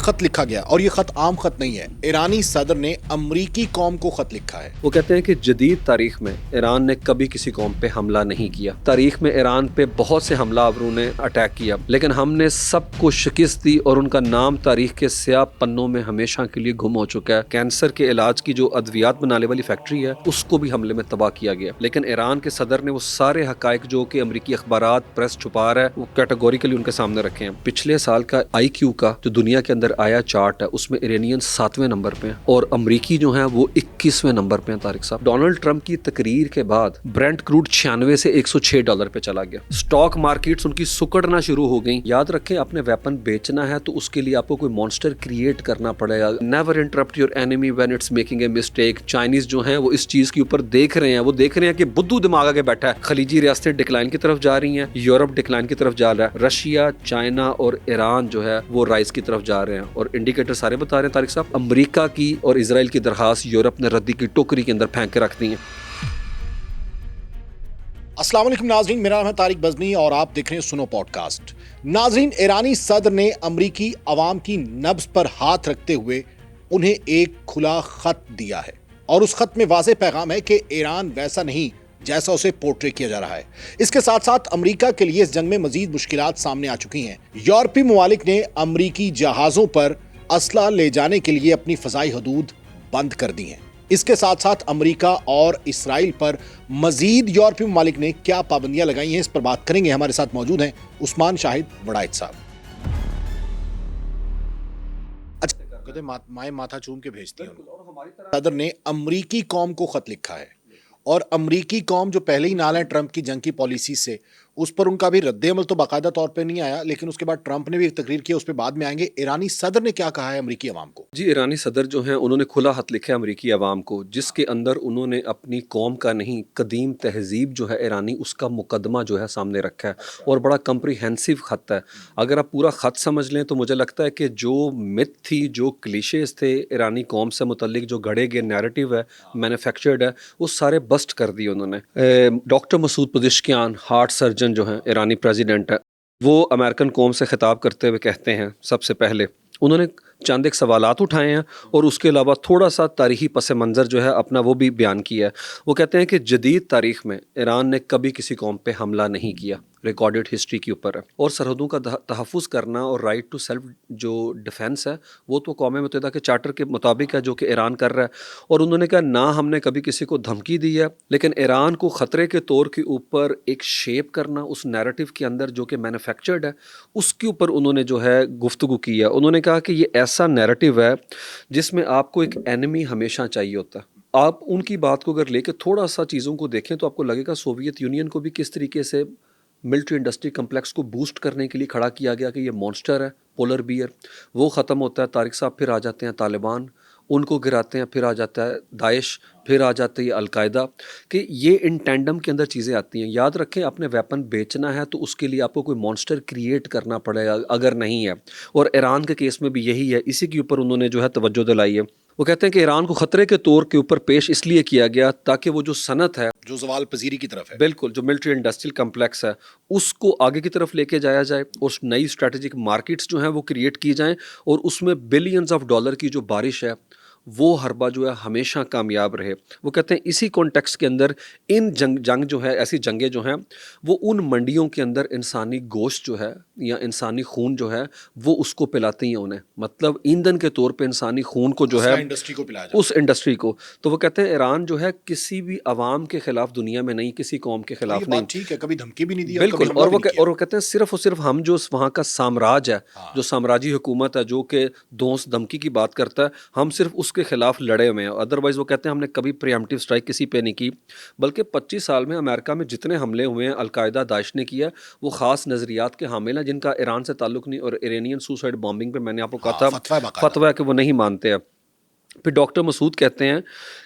خط لکھا گیا اور یہ خط عام خط نہیں ہے. ایرانی صدر نے امریکی قوم کو خط لکھا ہے. وہ کہتے ہیں کہ جدید تاریخ میں ایران نے کبھی کسی قوم پہ حملہ نہیں کیا. تاریخ میں ایران پہ بہت سے حملہ آوروں نے اٹیک کیا، لیکن ہم نے سب کو شکست دی اور ان کا نام تاریخ کے سیاہ پنوں میں ہمیشہ کے لیے گم ہو چکا ہے. کینسر کے علاج کی جو ادویات بنانے والی فیکٹری ہے اس کو بھی حملے میں تباہ کیا گیا، لیکن ایران کے صدر نے وہ سارے حقائق جو کہ امریکی اخبارات پریس چھپا رہا ہے وہ کیٹیگوریکلی ان کے سامنے رکھے ہیں. پچھلے سال کا آئی کیو کا جو دنیا کے اندر آیا چارٹ ہے اس میں ایرانین 7ویں نمبر پہ ہیں اور امریکی جو ہیں وہ 21ویں نمبر پہ ہیں. طارق صاحب، ڈونلڈ ٹرمپ کی تقریر کے بعد برینٹ کروڈ 96 سے $106 پہ چلا گیا. اسٹاک مارکیٹس ان کی سکڑنا شروع ہو گئیں. یاد رکھیں، اپنے ویپن بیچنا ہے تو اس کے لیے آپ کو کوئی مانسٹر کریٹ کرنا پڑے گا. Never interrupt your enemy when it's making a mistake. Chinese جو ہیں وہ اس چیز کے اوپر دیکھ رہے ہیں، وہ دیکھ رہے ہیں کہ بدھو دماغ آگے بیٹھا ہے. خلیجی ریاستیں ڈکلائن کی طرف جا رہی ہیں، یورپ ڈکلائن کی طرف جا رہا ہے، رشیا، چائنا اور ایران جو ہے وہ رائز کی طرف جا رہے ہیں. اور انڈیکیٹر سارے بتا رہے ہیں طارق صاحب، امریکہ کی اور اسرائیل کی درخواست یورپ نے ردی کی ٹوکری کے اندر پھینک کے رکھ دی ہیں. السلام علیکم ناظرین، میرا نام ہے طارق بزمی اور آپ دیکھ رہے ہیں سنو پوڈ کاسٹ. ناظرین، ایرانی صدر نے امریکی عوام کی نبض پر ہاتھ رکھتے ہوئے انہیں ایک کھلا خط دیا ہے اور اس خط میں واضح پیغام ہے کہ ایران ویسا نہیں جیسا اسے پورٹری کیا جا رہا ہے. اس کے ساتھ ساتھ امریکہ کے لیے اس جنگ میں مزید مشکلات سامنے آ چکی ہیں. یورپی ممالک نے امریکی جہازوں پر اسلحہ لے جانے کے لیے اپنی فضائی حدود بند کر دی ہیں. اس کے ساتھ ساتھ امریکہ اور اسرائیل پر مزید یورپی ممالک نے کیا پابندیاں لگائی ہیں، اس پر بات کریں گے. ہمارے ساتھ موجود ہیں عثمان شاہد وڑائچ صاحب. اچھا، کہتے مائیں ماتھا چوم کے بھیجتی ہیں. صدر نے امریکی قوم کو خط لکھا ہے اور امریکی قوم جو پہلے ہی نال ہے ٹرمپ کی جنگ کی پالیسی سے، اس پر ان کا بھی رد عمل تو باقاعدہ طور پہ نہیں آیا، لیکن اس کے بعد ٹرمپ نے بھی ایک تقریر کی، اس پہ بعد میں آئیں گے. ایرانی صدر نے کیا کہا ہے امریکی عوام کو؟ جی، ایرانی صدر جو ہیں انہوں نے کھلا خط لکھا ہے امریکی عوام کو، جس کے اندر انہوں نے اپنی قوم کا نہیں، قدیم تہذیب جو ہے ایرانی، اس کا مقدمہ جو ہے سامنے رکھا ہے اور بڑا کمپریہنسو خط ہے. اگر آپ پورا خط سمجھ لیں تو مجھے لگتا ہے کہ جو مت تھی، جو کلیشیز تھے ایرانی قوم سے متعلق، جو گھڑے گئے نیریٹیو ہے، مینوفیکچرڈ ہے، وہ سارے بسٹ کر دیے انہوں نے. Doctor Masoud Pezeshkian, heart surgeon جو ہیں، ایرانی پریزیڈنٹ ہے، وہ امریکن قوم سے خطاب کرتے ہوئے کہتے ہیں، سب سے پہلے انہوں نے چند ایک سوالات اٹھائے ہیں اور اس کے علاوہ تھوڑا سا تاریخی پس منظر جو ہے اپنا وہ بھی بیان کیا ہے. وہ کہتے ہیں کہ جدید تاریخ میں ایران نے کبھی کسی قوم پہ حملہ نہیں کیا، ریکارڈڈ ہسٹری کے اوپر ہے، اور سرحدوں کا تحفظ کرنا اور رائٹ ٹو سیلف جو ڈیفینس ہے وہ تو اقوام متحدہ کے چارٹر کے مطابق ہے جو کہ ایران کر رہا ہے. اور انہوں نے کہا نہ ہم نے کبھی کسی کو دھمکی دی ہے، لیکن ایران کو خطرے کے طور کے اوپر ایک شیپ کرنا اس نیریٹو کے اندر جو کہ مینوفیکچرڈ ہے، اس کے اوپر انہوں نے جو ہے گفتگو کی ہے. انہوں نے کہا کہ یہ ایسا نیریٹو ہے جس میں آپ کو ایک اینیمی ہمیشہ چاہیے ہوتا ہے. آپ ان کی بات کو اگر لے کے تھوڑا سا چیزوں کو دیکھیں تو آپ کو لگے گا سوویت یونین کو بھی کس طریقے سے ملٹری انڈسٹری کمپلیکس کو بوسٹ کرنے کے لیے کھڑا کیا گیا کہ یہ مانسٹر ہے، پولر بیئر. وہ ختم ہوتا ہے طارق صاحب، پھر آ جاتے ہیں طالبان، ان کو گراتے ہیں، پھر آ جاتا ہے داعش، پھر آ جاتے ہیں القاعدہ، کہ یہ ان ٹینڈم کے اندر چیزیں آتی ہیں. یاد رکھیں، اپنے ویپن بیچنا ہے تو اس کے لیے آپ کو کوئی مانسٹر کریٹ کرنا پڑے گا، اگر نہیں ہے. اور ایران کے کیس میں بھی یہی ہے، اسی کے اوپر انہوں نے جو ہے توجہ دلائی ہے. وہ کہتے ہیں کہ ایران کو خطرے کے طور کے اوپر پیش اس لیے کیا گیا تاکہ وہ جو صنعت ہے، جو زوال پذیری کی طرف ہے، بالکل جو ملٹری انڈسٹریل کمپلیکس ہے، اس کو آگے کی طرف لے کے جایا جائے، اور نئی اسٹریٹجک مارکیٹس جو ہیں وہ کریٹ کی جائیں، اور اس میں بلینز آف ڈالر کی جو بارش ہے وہ حربہ جو ہے ہمیشہ کامیاب رہے. وہ کہتے ہیں اسی کانٹیکسٹ کے اندر ان جنگ جو ہے، ایسی جنگیں جو ہیں وہ ان منڈیوں کے اندر انسانی گوشت جو ہے یا انسانی خون جو ہے وہ اس کو پلاتی ہیں انہیں، مطلب ایندھن کے طور پہ انسانی خون کو جو ہے انڈسٹری کو پلایا جاتا، اس انڈسٹری کو. تو وہ کہتے ہیں ایران جو ہے کسی بھی عوام کے خلاف دنیا میں نہیں، کسی قوم کے خلاف نہیں. ٹھیک ہے، کبھی دھمکی بھی نہیں دی، بالکل. اور وہ کہتے ہیں صرف اور صرف ہم جو وہاں کا سامراج ہے، جو سامراجی حکومت ہے جو کہ دوست دھمکی کی بات کرتا ہے، ہم صرف اس کے خلاف لڑے ہوئے ہیں. ادروائز وہ کہتے ہیں ہم نے کبھی پریمپٹیو اسٹرائک کسی پہ نہیں کی، بلکہ 25 سال میں امریکہ میں جتنے حملے ہوئے ہیں القاعدہ داعش نے کیا، وہ خاص نظریات کے حامل ہیں جن کا ایران سے تعلق نہیں. اور ایرانین سوسائڈ بامبنگ پہ میں نے آپ کو کہا تھا فتویٰ ہے کہ وہ نہیں مانتے ہیں. پھر ڈاکٹر مسعود کہتے ہیں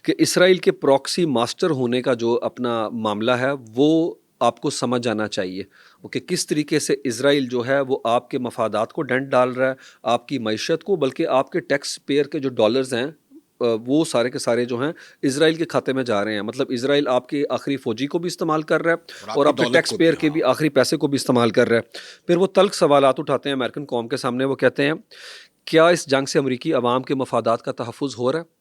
کہ اسرائیل کے پراکسی ماسٹر ہونے کا جو اپنا معاملہ ہے وہ آپ کو سمجھ آنا چاہیے کہ کس طریقے سے اسرائیل جو ہے وہ آپ کے مفادات کو ڈنٹ ڈال رہا ہے، آپ کی معیشت کو، بلکہ آپ کے ٹیکس پیئر کے جو ڈالرز ہیں وہ سارے کے سارے جو ہیں اسرائیل کے کھاتے میں جا رہے ہیں. مطلب اسرائیل آپ کے آخری فوجی کو بھی استعمال کر رہا ہے اور آپ کے ٹیکس پیئر کے بھی آخری پیسے کو بھی استعمال کر رہا ہے. پھر وہ تلخ سوالات اٹھاتے ہیں امریکن قوم کے سامنے. وہ کہتے ہیں کیا اس جنگ سے امریکی عوام کے مفادات کا تحفظ ہو رہا ہے؟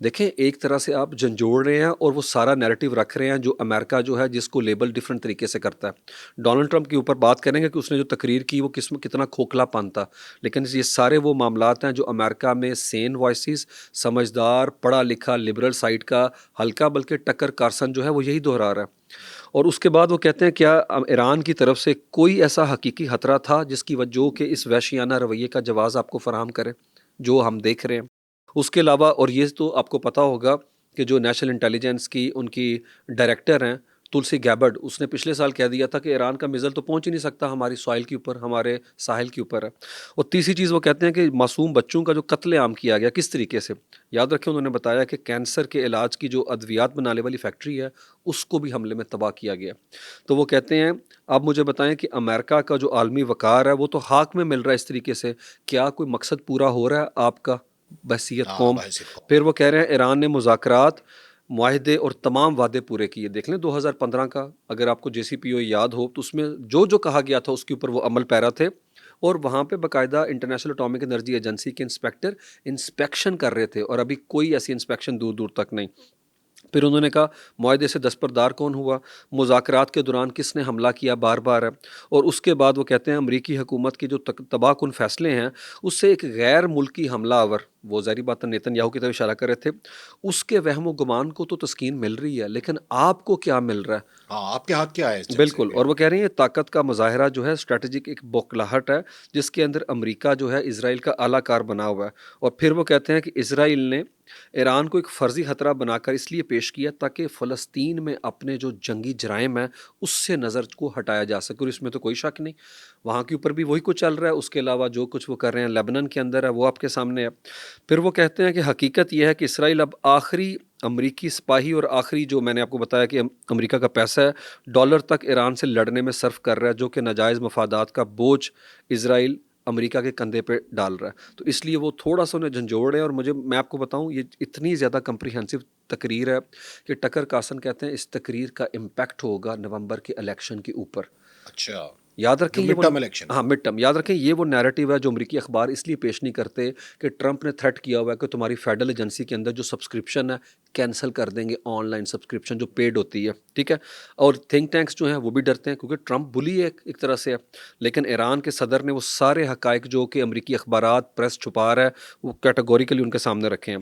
دیکھیں ایک طرح سے آپ جھنجھوڑ رہے ہیں اور وہ سارا نیریٹو رکھ رہے ہیں جو امریکہ جو ہے جس کو لیبل ڈیفرنٹ طریقے سے کرتا ہے. ڈونلڈ ٹرمپ کے اوپر بات کریں گے کہ اس نے جو تقریر کی وہ کتنا کھوکھلا پن تھا، لیکن یہ سارے وہ معاملات ہیں جو امریکہ میں سین وائسز، سمجھدار پڑھا لکھا لبرل سائڈ کا حلقہ، بلکہ ٹکر کارسن جو ہے وہ یہی دہرا رہا ہے. اور اس کے بعد وہ کہتے ہیں کیا ایران کی طرف سے کوئی ایسا حقیقی خطرہ تھا جس کی وجہ کہ اس وحشیانہ رویے کا جواز آپ کو فراہم کرے جو ہم دیکھ رہے ہیں. اس کے علاوہ، اور یہ تو آپ کو پتہ ہوگا کہ جو نیشنل انٹیلیجنس کی ان کی ڈائریکٹر ہیں تلسی گیبرڈ، اس نے پچھلے سال کہہ دیا تھا کہ ایران کا میزائل تو پہنچ ہی نہیں سکتا ہماری سوائل کے اوپر، ہمارے ساحل کے اوپر ہے. اور تیسری چیز وہ کہتے ہیں کہ معصوم بچوں کا جو قتل عام کیا گیا کس طریقے سے، یاد رکھیں انہوں نے بتایا کہ کینسر کے علاج کی جو ادویات بنانے والی فیکٹری ہے اس کو بھی حملے میں تباہ کیا گیا. تو وہ کہتے ہیں آپ مجھے بتائیں کہ امریکہ کا جو عالمی وقار ہے وہ تو خاک میں مل رہا ہے اس طریقے سے، کیا کوئی مقصد پورا ہو رہا ہے آپ کا بحثیت قوم؟ بحثیت قوم. پھر وہ کہہ رہے ہیں ایران نے مذاکرات، معاہدے اور تمام وعدے پورے کیے. دیکھ لیں 2015 کا اگر آپ کو JCPOA یاد ہو تو اس میں جو کہا گیا تھا اس کے اوپر وہ عمل پیرا تھے، اور وہاں پہ باقاعدہ انٹرنیشنل اٹامک انرجی ایجنسی کے انسپیکٹر انسپیکشن کر رہے تھے، اور ابھی کوئی ایسی انسپیکشن دور دور تک نہیں. پھر انہوں نے کہا معاہدے سے دستبردار کون ہوا، مذاکرات کے دوران کس نے حملہ کیا بار بار ہے. اور اس کے بعد وہ کہتے ہیں امریکی حکومت کے جو تباہ کن فیصلے ہیں اس سے ایک غیر ملکی حملہ آور، وہ ظاہری بات نیتن یاہو کی طرف اشارہ کر رہے تھے، اس کے وہم و گمان کو تو تسکین مل رہی ہے، لیکن آپ کو کیا مل رہا ہے؟ ہاں، آپ کے ہاتھ کیا ہے اس جنگ سے؟ بالکل. اور وہ کہہ رہے ہیں طاقت کا مظاہرہ جو ہے اسٹریٹجک ایک بوکھلاہٹ ہے جس کے اندر امریکہ جو ہے اسرائیل کا اعلیٰ کار بنا ہوا ہے. اور پھر وہ کہتے ہیں کہ اسرائیل نے ایران کو ایک فرضی خطرہ بنا کر اس لیے پیش کیا تاکہ فلسطین میں اپنے جو جنگی جرائم ہیں اس سے نظر کو ہٹایا جا سکے، اور اس میں تو کوئی شک نہیں، وہاں کے اوپر بھی وہی کچھ چل رہا ہے. اس کے علاوہ جو کچھ وہ کر رہے ہیں لیبنن کے اندر ہے وہ آپ کے سامنے ہے. پھر وہ کہتے ہیں کہ حقیقت یہ ہے کہ اسرائیل اب آخری امریکی سپاہی اور آخری جو میں نے آپ کو بتایا کہ امریکہ کا پیسہ ہے ڈالر تک ایران سے لڑنے میں صرف کر رہا ہے، جو کہ ناجائز مفادات کا بوجھ اسرائیل امریکہ کے کندھے پہ ڈال رہا ہے. تو اس لیے وہ تھوڑا سا انہیں جھنجھوڑ رہے ہیں. اور میں آپ کو بتاؤں یہ اتنی زیادہ کمپریہنسو تقریر ہے کہ ٹکر کارسن کہتے ہیں اس تقریر کا امپیکٹ ہوگا نومبر کے الیکشن کے اوپر. اچھا، یاد رکھیں یہ مڈ ٹرم الیکشن. ہاں مڈ ٹرم، یاد رکھیں یہ وہ نیریٹو ہے جو امریکی اخبار اس لیے پیش نہیں کرتے کہ ٹرمپ نے تھریٹ کیا ہوا ہے کہ تمہاری فیڈرل ایجنسی کے اندر جو سبسکرپشن ہے کینسل کر دیں گے، آن لائن سبسکرپشن جو پیڈ ہوتی ہے، ٹھیک ہے. اور تھنک ٹینکس جو ہیں وہ بھی ڈرتے ہیں کیونکہ ٹرمپ بلی ہے ایک طرح سے ہے. لیکن ایران کے صدر نے وہ سارے حقائق جو کہ امریکی اخبارات پریس چھپا رہا ہے وہ کیٹیگوریکلی ان کے سامنے رکھے ہیں.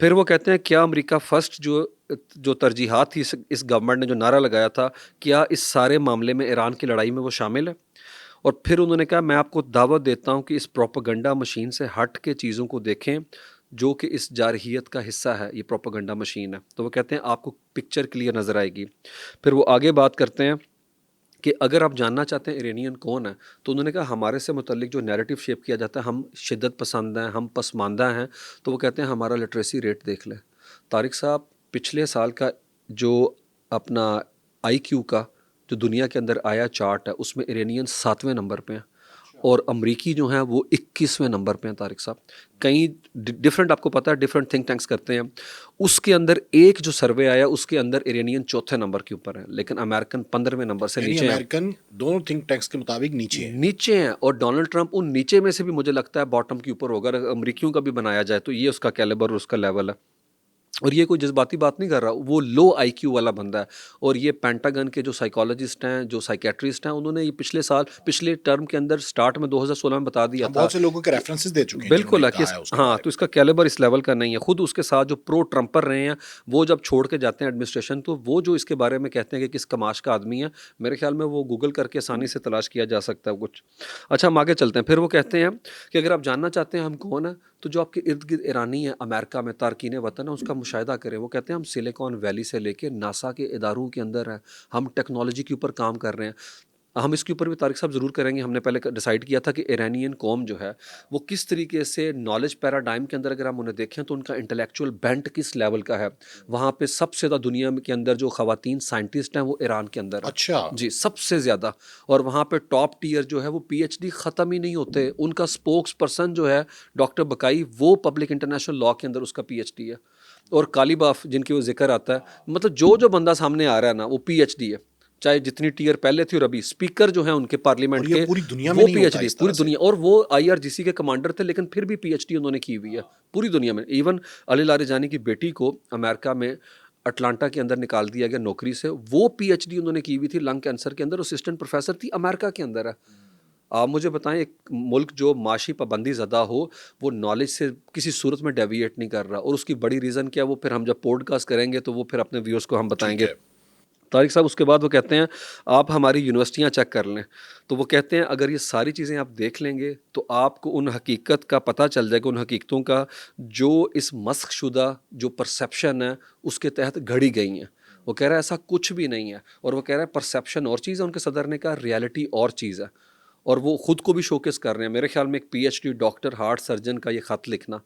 پھر وہ کہتے ہیں کیا امریکہ فرسٹ جو ترجیحات تھی اس گورنمنٹ نے جو نعرہ لگایا تھا، کیا اس سارے معاملے میں ایران کی لڑائی میں وہ شامل ہے؟ اور پھر انہوں نے کہا میں آپ کو دعوت دیتا ہوں کہ اس پروپیگنڈا مشین سے ہٹ کے چیزوں کو دیکھیں جو کہ اس جارحیت کا حصہ ہے، یہ پروپیگنڈا مشین ہے. تو وہ کہتے ہیں آپ کو پکچر کلیئر نظر آئے گی. پھر وہ آگے بات کرتے ہیں کہ اگر آپ جاننا چاہتے ہیں ایرانین کون ہے تو انہوں نے کہا ہمارے سے متعلق جو نیریٹو شیپ کیا جاتا ہے ہم شدت پسند ہیں، ہم پسماندہ ہیں. تو وہ کہتے ہیں ہمارا لٹریسی ریٹ دیکھ لیں. طارق صاحب پچھلے سال کا جو اپنا IQ کا جو دنیا کے اندر آیا چارٹ ہے اس میں ایرانین 7ویں نمبر پہ ہیں اور امریکی جو ہیں وہ 21ویں نمبر پہ ہیں. طارق صاحب کئی ڈفرینٹ، آپ کو پتہ ہے ڈفرینٹ تھنک ٹینکس کرتے ہیں، اس کے اندر ایک جو سروے آیا اس کے اندر ایرانین 4تھے نمبر کے اوپر ہیں لیکن امریکن 15ویں نمبر سے نیچے ہیں. امریکن دونوں تھنک ٹینکس کے مطابق نیچے ہیں اور ڈونلڈ ٹرمپ ان نیچے میں سے بھی مجھے لگتا ہے باٹم کے اوپر ہوگا. اگر امریکیوں کا بھی بنایا جائے تو یہ اس کا کیلیبر اور اس کا لیول ہے. اور یہ کوئی جذباتی بات نہیں کر رہا، وہ لو IQ والا بندہ ہے. اور یہ پینٹاگن کے جو سائیکالوجسٹ ہیں، جو سائیکیٹرسٹ ہیں، انہوں نے یہ پچھلے ٹرم کے اندر سٹارٹ میں 2016 میں بتا دیا تھا. بہت سے لوگوں کے ریفرنسز دے چکے ہیں. بالکل ہے کہ ہاں تو اس کا کیلیبر اس لیول کا نہیں ہے. خود اس کے ساتھ جو پرو ٹرمپر رہے ہیں وہ جب چھوڑ کے جاتے ہیں ایڈمنسٹریشن تو وہ جو اس کے بارے میں کہتے ہیں کہ کس کماش کا آدمی ہے، میرے خیال میں وہ گوگل کر کے آسانی سے تلاش کیا جا سکتا ہے کچھ. اچھا ہم آگے چلتے ہیں. پھر وہ کہتے ہیں کہ اگر آپ جاننا چاہتے ہیں ہم کون ہیں تو جو آپ کے ارد گرد ایرانی ہیں امریکہ میں تارکین وطن ہیں اس کا مشاہدہ کریں. وہ کہتے ہیں ہم سلیکان ویلی سے لے کے ناسا کے اداروں کے اندر ہیں، ہم ٹیکنالوجی کے اوپر کام کر رہے ہیں. ہم اس کے اوپر بھی طارق صاحب ضرور کریں گے. ہم نے پہلے ڈیسائیڈ کیا تھا کہ ایرانین قوم جو ہے وہ کس طریقے سے نالج پیراڈائم کے اندر اگر ہم انہیں دیکھیں تو ان کا انٹلیکچوئل بینٹ کس لیول کا ہے. وہاں پہ سب سے زیادہ دنیا کے اندر جو خواتین سائنٹسٹ ہیں وہ ایران کے اندر ہیں. اچھا جی سب سے زیادہ. اور وہاں پہ ٹاپ ٹیئر جو ہے وہ PhD ختم ہی نہیں ہوتے. ان کا اسپوکس پرسن جو ہے ڈاکٹر بکائی وہ پبلک انٹرنیشنل لاء کے اندر اس کا PhD ہے. اور کالیباف جن کی وہ ذکر آتا ہے، مطلب جو بندہ سامنے آ رہا ہے نا وہ PhD ہے. چاہے جتنی ٹیئر پہلے تھی اور ابھی اسپیکر جو ہیں ان کے پارلیمنٹ اور یہ کے پوری دنیا میں وہ نہیں پی ایچ ہوتا ڈی اس پوری طرح سے۔ دنیا، اور وہ آئی آر جی سی کے کمانڈر تھے لیکن پھر بھی پی ایچ ڈی انہوں نے کی ہوئی ہے پوری دنیا میں۔ ایون علی لاریجانی کی بیٹی کو امریکہ میں اٹلانٹا کے اندر نکال دیا گیا نوکری سے، وہ پی ایچ ڈی انہوں نے کی ہوئی تھی لنگ کینسر کے اندر، اسسٹنٹ پروفیسر تھی، امریکہ کے اندر ہے۔ آپ مجھے بتائیں ایک ملک جو معاشی پابندی زدہ ہو وہ نالج سے کسی صورت میں ڈیویٹ نہیں کر رہا، اور اس کی بڑی ریزن کیا، وہ پھر ہم جب پوڈ کاسٹ کریں گے تو وہ پھر اپنے ویورز کو ہم بتائیں ٹھیک گے۔ ہے۔ طارق صاحب اس کے بعد وہ کہتے ہیں آپ ہماری یونیورسٹیاں چیک کر لیں، تو وہ کہتے ہیں اگر یہ ساری چیزیں آپ دیکھ لیں گے تو آپ کو ان حقیقت کا پتہ چل جائے گا، ان حقیقتوں کا جو اس مسخ شدہ جو پرسیپشن ہے اس کے تحت گھڑی گئی ہیں۔ وہ کہہ رہا ہے ایسا کچھ بھی نہیں ہے، اور وہ کہہ رہا ہے پرسیپشن اور چیز ہے، ان کے صدر نے کہا ریالٹی اور چیز ہے، اور وہ خود کو بھی شوکیس کر رہے ہیں۔ میرے خیال میں ایک P H D doctor heart surgeon کا یہ خط لکھنا،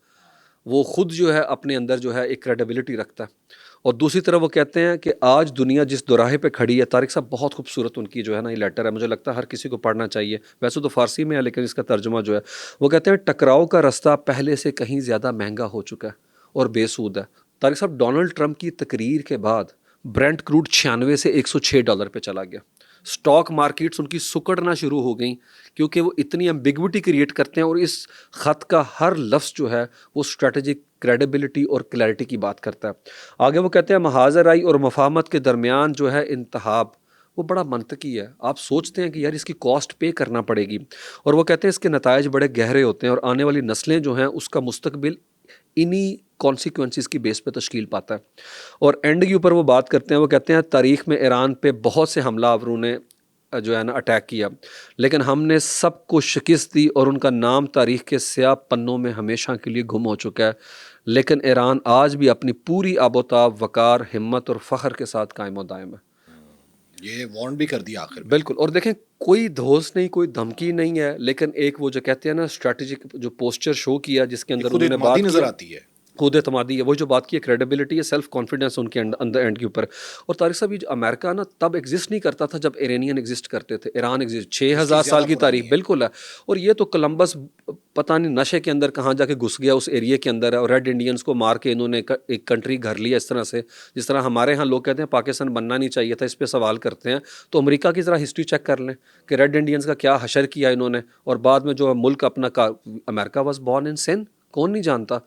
وہ خود جو ہے اپنے اندر جو ہے ایک کریڈیبلٹی رکھتا ہے۔ اور دوسری طرف وہ کہتے ہیں کہ آج دنیا جس دوراہے پہ کھڑی ہے، طارق صاحب بہت خوبصورت ان کی جو ہے نا یہ لیٹر ہے، مجھے لگتا ہے ہر کسی کو پڑھنا چاہیے، ویسے تو فارسی میں ہے لیکن اس کا ترجمہ جو ہے، وہ کہتے ہیں ٹکراؤ کا رستہ پہلے سے کہیں زیادہ مہنگا ہو چکا ہے اور بے سود ہے۔ طارق صاحب ڈونلڈ ٹرمپ کی تقریر کے بعد برینٹ کروڈ 96 سے $106 پہ چلا گیا، اسٹاک مارکیٹس ان کی سکڑنا شروع ہو گئیں کیونکہ وہ اتنی ایمبیگوٹی کریٹ کرتے ہیں، اور اس خط کا ہر لفظ جو ہے وہ اسٹریٹجک کریڈیبلٹی اور کلیئرٹی کی بات کرتا ہے۔ آگے وہ کہتے ہیں محاذ رائی اور مفاہمت کے درمیان جو ہے انتخاب، وہ بڑا منطقی ہے، آپ سوچتے ہیں کہ یار اس کی کاسٹ پے کرنا پڑے گی، اور وہ کہتے ہیں اس کے نتائج بڑے گہرے ہوتے ہیں اور آنے والی نسلیں جو ہیں اس کا مستقبل انہی کانسیکوینسز کی بیس پہ تشکیل پاتا ہے۔ اور اینڈ کے اوپر وہ بات کرتے ہیں، وہ کہتے ہیں تاریخ میں ایران پہ بہت سے حملہ آوروں نے جو ہے نا اٹیک کیا، لیکن ہم نے سب کو شکست دی اور ان کا نام تاریخ کے سیاہ پنوں میں ہمیشہ کے لیے گم ہو چکا ہے، لیکن ایران آج بھی اپنی پوری آب و تاب، وقار، ہمت اور فخر کے ساتھ قائم و دائم ہے۔ یہ وارن بھی کر دیا آخر میں۔ بالکل، اور دیکھیں کوئی دھوس نہیں، کوئی دھمکی نہیں ہے، لیکن ایک وہ جو کہتے ہیں نا اسٹریٹجک جو پوسچر شو کیا جس کے یہ اندر خود انہوں نے اعتمادی بات نظر کی، آتی ہے۔ خود اعتمادی ہے، وہ جو بات کی ہے کریڈیبلٹی ہے، سیلف کانفیڈنس ان کے اندر اینڈ کے اوپر۔ اور طارق صاحب یہ جو امریکہ نا تب ایگزسٹ نہیں کرتا تھا جب ایرانین ایگزسٹ کرتے تھے، ایران ایگزسٹ 6000 سال کی تاریخ بالکل ہے، اور یہ تو کولمبس پتہ نہیں نشے کے اندر کہاں جا کے گھس گیا اس ایریے کے اندر ہے، اور ریڈ انڈینز کو مار کے انہوں نے ایک کنٹری گھر لیا اس طرح سے، جس طرح ہمارے ہاں لوگ کہتے ہیں پاکستان بننا نہیں چاہیے تھا، اس پہ سوال کرتے ہیں، تو امریکہ کی ذرا ہسٹری چیک کر لیں کہ ریڈ انڈینز کا کیا حشر کیا انہوں نے، اور بعد میں جو ملک اپنا امریکہ واز بورن ان سن، کون نہیں جانتا،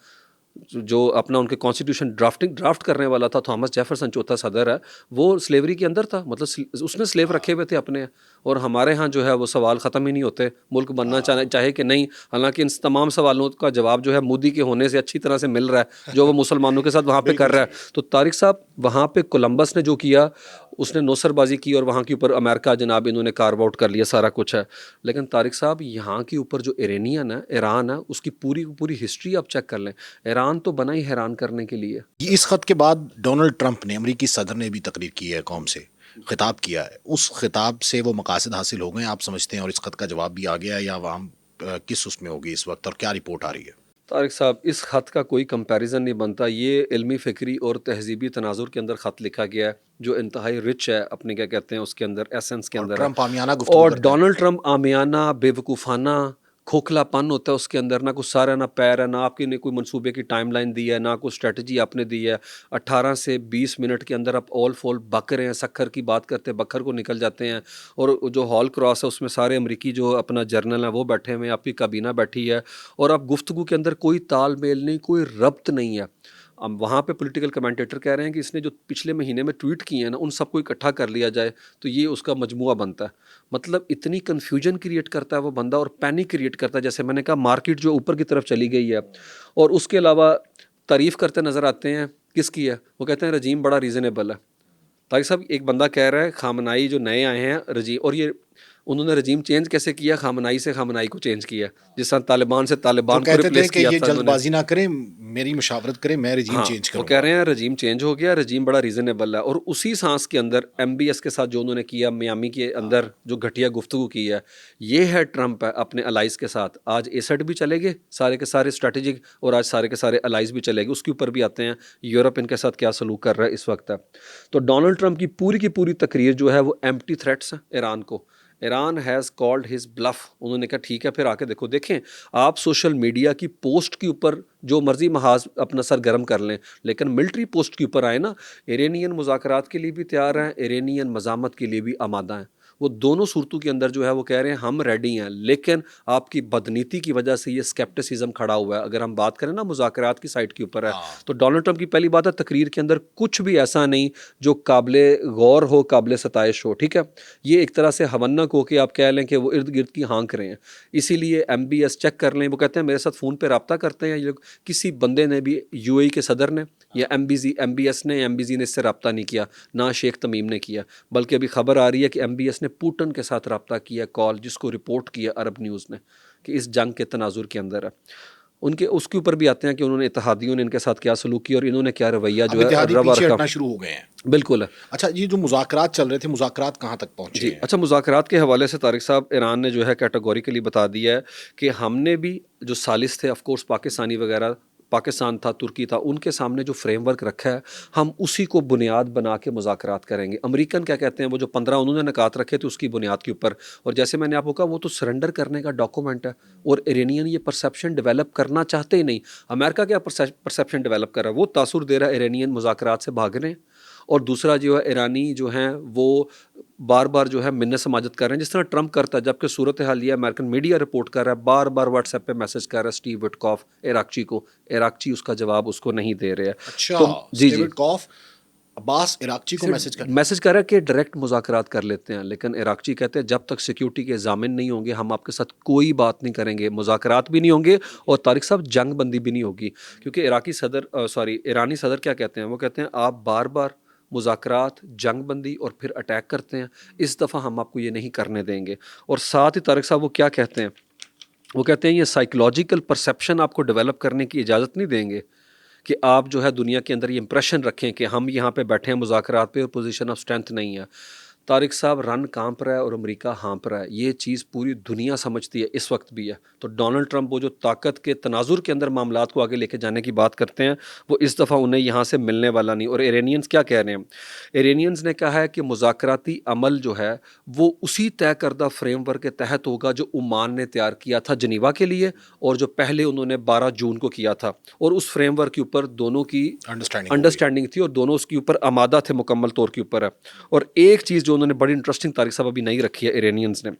جو اپنا ان کے کانسٹیٹیوشن ڈرافٹ کرنے والا تھا تھامس جیفرسن، چوتھا صدر ہے، وہ سلیوری کے اندر تھا، مطلب اس نے سلیو رکھے ہوئے تھے اپنے، اور ہمارے ہاں جو ہے وہ سوال ختم ہی نہیں ہوتے، ملک بننا چاہے کہ نہیں، حالانکہ ان تمام سوالوں کا جواب جو ہے مودی کے ہونے سے اچھی طرح سے مل رہا ہے جو وہ مسلمانوں کے ساتھ وہاں پہ کر رہا ہے۔ تو طارق صاحب وہاں پہ کولمبس نے جو کیا اس نے نوسر بازی کی، اور وہاں کے اوپر امریکہ جناب انہوں نے کارو آؤٹ کر لیا، سارا کچھ ہے، لیکن طارق صاحب یہاں کے اوپر جو ایرانین ہے، ایران ہے، اس کی پوری پوری ہسٹری آپ چیک کر لیں، ایران تو بنا ہی حیران کرنے کے لیے۔ اس خط کے بعد ڈونلڈ ٹرمپ نے، امریکی صدر نے بھی تقریر کی ہے، قوم سے خطاب کیا ہے، اس خطاب سے وہ مقاصد حاصل ہو گئے آپ سمجھتے ہیں، اور اس خط کا جواب بھی آ گیا ہے، یا وہاں کس اس میں ہوگی اس وقت، اور کیا رپورٹ آ رہی ہے؟ طارق صاحب اس خط کا کوئی کمپیریزن نہیں بنتا، یہ علمی فکری اور تہذیبی تناظر کے اندر خط لکھا گیا ہے جو انتہائی رچ ہے اپنے کیا کہتے ہیں اس کے اندر ایسنس کے اور اندر ہے، ٹرمپ عامیانہ گفتگو اور کرتا ہے۔ ڈونلڈ ٹرمپ عامیانہ، بے وقوفانہ، کھوکھلا پن ہوتا ہے اس کے اندر، نہ کوئی سر ہے نہ پیر ہے، نہ آپ کی نے کوئی منصوبے کی ٹائم لائن دی ہے، نہ کوئی اسٹریٹجی آپ نے دی ہے، 18 سے 20 منٹ کے اندر آپ آل فول بک رہے ہیں، سکھر کی بات کرتے ہیں بکھر کو نکل جاتے ہیں، اور جو ہال کراس ہے اس میں سارے امریکی جو اپنا جرنل ہیں وہ بیٹھے ہوئے ہیں، آپ کی کابینہ بیٹھی ہے، اور آپ گفتگو کے اندر کوئی تال میل نہیں، کوئی ربط نہیں ہے۔ وہاں پہ پولیٹیکل کمنٹیٹر کہہ رہے ہیں کہ اس نے جو پچھلے مہینے میں ٹویٹ کیے ہیں نا ان سب کو اکٹھا کر لیا جائے تو یہ اس کا مجموعہ بنتا ہے، مطلب اتنی کنفیوژن کریٹ کرتا ہے وہ بندہ، اور پینک کریٹ کرتا ہے، جیسے میں نے کہا مارکیٹ جو اوپر کی طرف چلی گئی ہے، اور اس کے علاوہ تعریف کرتے نظر آتے ہیں، کس کی ہے، وہ کہتے ہیں رجیم بڑا ریزنیبل ہے۔ طارق صاحب ایک بندہ کہہ رہا ہے خامنائی جو نئے آئے ہیں رجیم، اور یہ انہوں نے رجیم چینج کیسے کیا، خامنائی سے خامنائی کو چینج کیا، جس طرح طالبان سے جو طالبان کو کہتے تھے ریپلیس کہ کیا یہ تھا جلد انہوں نے۔ بازی نہ کریں، میری مشاورت کریں، میں رجیم ہاں چینج وہ کروں کہہ گا۔ رہے ہیں رجیم چینج ہو گیا، رجیم بڑا ریزنیبل ہے، اور اسی سانس کے اندر ایم بی ایس کے ساتھ جو انہوں نے کیا میامی کے اندر جو گھٹیا گفتگو کی ہے، یہ ہے ٹرمپ ہے اپنے الائز کے ساتھ، آج ایسڈ بھی چلے گئے سارے کے سارے اسٹریٹجک، اور آج سارے کے سارے الائز بھی چلے گئے، اس کے اوپر بھی آتے ہیں یورپ ان کے ساتھ کیا سلوک کر رہا ہے اس وقت ہے۔ تو ڈونلڈ ٹرمپ کی پوری تقریر جو ہے وہ ایمپٹی تھریٹس ہیں ایران کو، Iran has called his bluff. انہوں نے کہا ٹھیک ہے پھر آ کے دیکھو. دیکھیں آپ سوشل میڈیا کی پوسٹ کے اوپر جو مرضی محاذ اپنا سر گرم کر لیں, لیکن ملٹری پوسٹ کے اوپر آئے نا, ایرانین مذاکرات کے لیے بھی تیار ہیں, ایرانین مزاحمت کے لیے بھی آمادہ ہیں. وہ دونوں صورتوں کے اندر جو ہے وہ کہہ رہے ہیں ہم ریڈی ہیں, لیکن آپ کی بدنیتی کی وجہ سے یہ اسکیپٹسزم کھڑا ہوا ہے. اگر ہم بات کریں نا مذاکرات کی سائٹ کے اوپر ہے تو ڈونلڈ ٹرمپ کی پہلی بات ہے تقریر کے اندر کچھ بھی ایسا نہیں جو قابل غور ہو, قابل ستائش ہو. ٹھیک ہے, یہ ایک طرح سے ہونک ہو کہ آپ کہہ لیں کہ وہ ارد گرد کی ہانک رہے ہیں. اسی لیے ایم بی ایس چیک کر لیں, وہ کہتے ہیں میرے ساتھ فون پہ رابطہ کرتے ہیں یہ لوگ. کسی بندے نے بھی یو اے کے صدر نے یا ایم بی ایس نے, ایم بی زی نے اس سے رابطہ نہیں کیا, نہ شیخ تمیم نے کیا, بلکہ ابھی خبر آ رہی ہے کہ ایم بی ایس نے پوٹن کے ساتھ رابطہ کیا کال, جس کو رپورٹ کیا عرب نیوز نے کہ اس جنگ کے تناظر کے اندر ہے. ان کے اس کے اوپر بھی آتے ہیں کہ انہوں نے اتحادیوں نے ان کے ساتھ کیا سلوک کیا اور انہوں نے کیا رویہ جو ہے اتحادی روا پیچھے رکھا. ہٹنا شروع ہو گئے ہیں. بالکل ہے. اچھا یہ جو مذاکرات چل رہے تھے, مذاکرات کہاں تک پہنچے جی ہیں؟ اچھا, مذاکرات کے حوالے سے طارق صاحب ایران نے جو ہے کیٹیگوریکلی بتا دیا ہے کہ ہم نے بھی جو ثالث تھے آف کورس پاکستانی وغیرہ, پاکستان تھا, ترکی تھا, ان کے سامنے جو فریم ورک رکھا ہے ہم اسی کو بنیاد بنا کے مذاکرات کریں گے. امریکن کیا کہتے ہیں, وہ جو 15 انہوں نے نکات رکھے تھے اس کی بنیاد کے اوپر, اور جیسے میں نے آپ کو کہا وہ تو سرنڈر کرنے کا ڈاکومنٹ ہے, اور ایرانین یہ پرسیپشن ڈیولپ کرنا چاہتے ہی نہیں. امریکہ کیا پرسیپشن ڈیولپ کر رہا ہے, وہ تاثر دے رہا ہے ایرانین مذاکرات سے بھاگ رہے ہیں, اور دوسرا جو ہے ایرانی جو ہیں وہ بار بار جو ہے منت سماجت کر رہے ہیں جس طرح ٹرمپ کرتا ہے. جبکہ صورتحال یہ امریکن میڈیا رپورٹ کر رہا ہے, بار بار واٹس ایپ پہ میسج کر رہا ہے اسٹیو وٹکاف عراقچی کو, عراقچی اس کا جواب اس کو نہیں دے رہے ہیں. اچھا جی جی, وٹکاف عباس عراقچی کو میسج کر رہا ہے کہ ڈائریکٹ مذاکرات کر لیتے ہیں, لیکن عراقچی کہتے ہیں جب تک سیکیورٹی کے ضامن نہیں ہوں گے ہم آپ کے ساتھ کوئی بات نہیں کریں گے, مذاکرات بھی نہیں ہوں گے, اور طارق صاحب جنگ بندی بھی نہیں ہوگی. کیونکہ ایرانی صدر کیا کہتے ہیں, وہ کہتے ہیں آپ بار بار مذاکرات, جنگ بندی اور پھر اٹیک کرتے ہیں, اس دفعہ ہم آپ کو یہ نہیں کرنے دیں گے. اور ساتھ ہی طارق صاحب وہ کیا کہتے ہیں, وہ کہتے ہیں یہ سائیکولوجیکل پرسیپشن آپ کو ڈیولپ کرنے کی اجازت نہیں دیں گے کہ آپ جو ہے دنیا کے اندر یہ امپریشن رکھیں کہ ہم یہاں پہ بیٹھے ہیں مذاکرات پہ اور پوزیشن آف اسٹرینتھ نہیں ہے. طارق صاحب رن کانپ رہا ہے اور امریکہ ہانپ رہا ہے, یہ چیز پوری دنیا سمجھتی ہے, اس وقت بھی ہے. تو ڈونلڈ ٹرمپ وہ جو طاقت کے تناظر کے اندر معاملات کو آگے لے کے جانے کی بات کرتے ہیں وہ اس دفعہ انہیں یہاں سے ملنے والا نہیں. اور ایرانینز کیا کہہ رہے ہیں, ایرانینز نے کہا ہے کہ مذاکراتی عمل جو ہے وہ اسی طے کردہ فریم ورک کے تحت ہوگا جو عمان نے تیار کیا تھا جنیوا کے لیے, اور جو پہلے انہوں نے 12 جون کو کیا تھا, اور اس فریم ورک کے اوپر دونوں کی انڈرسٹینڈنگ تھی اور دونوں اس کے اوپر آمادہ تھے مکمل طور کے اوپر ہے. اور ایک چیز جو انہوں نے بڑی انٹرسٹنگ طارق صاحب ابھی نہیں رکھی ہے ایرانینز نے,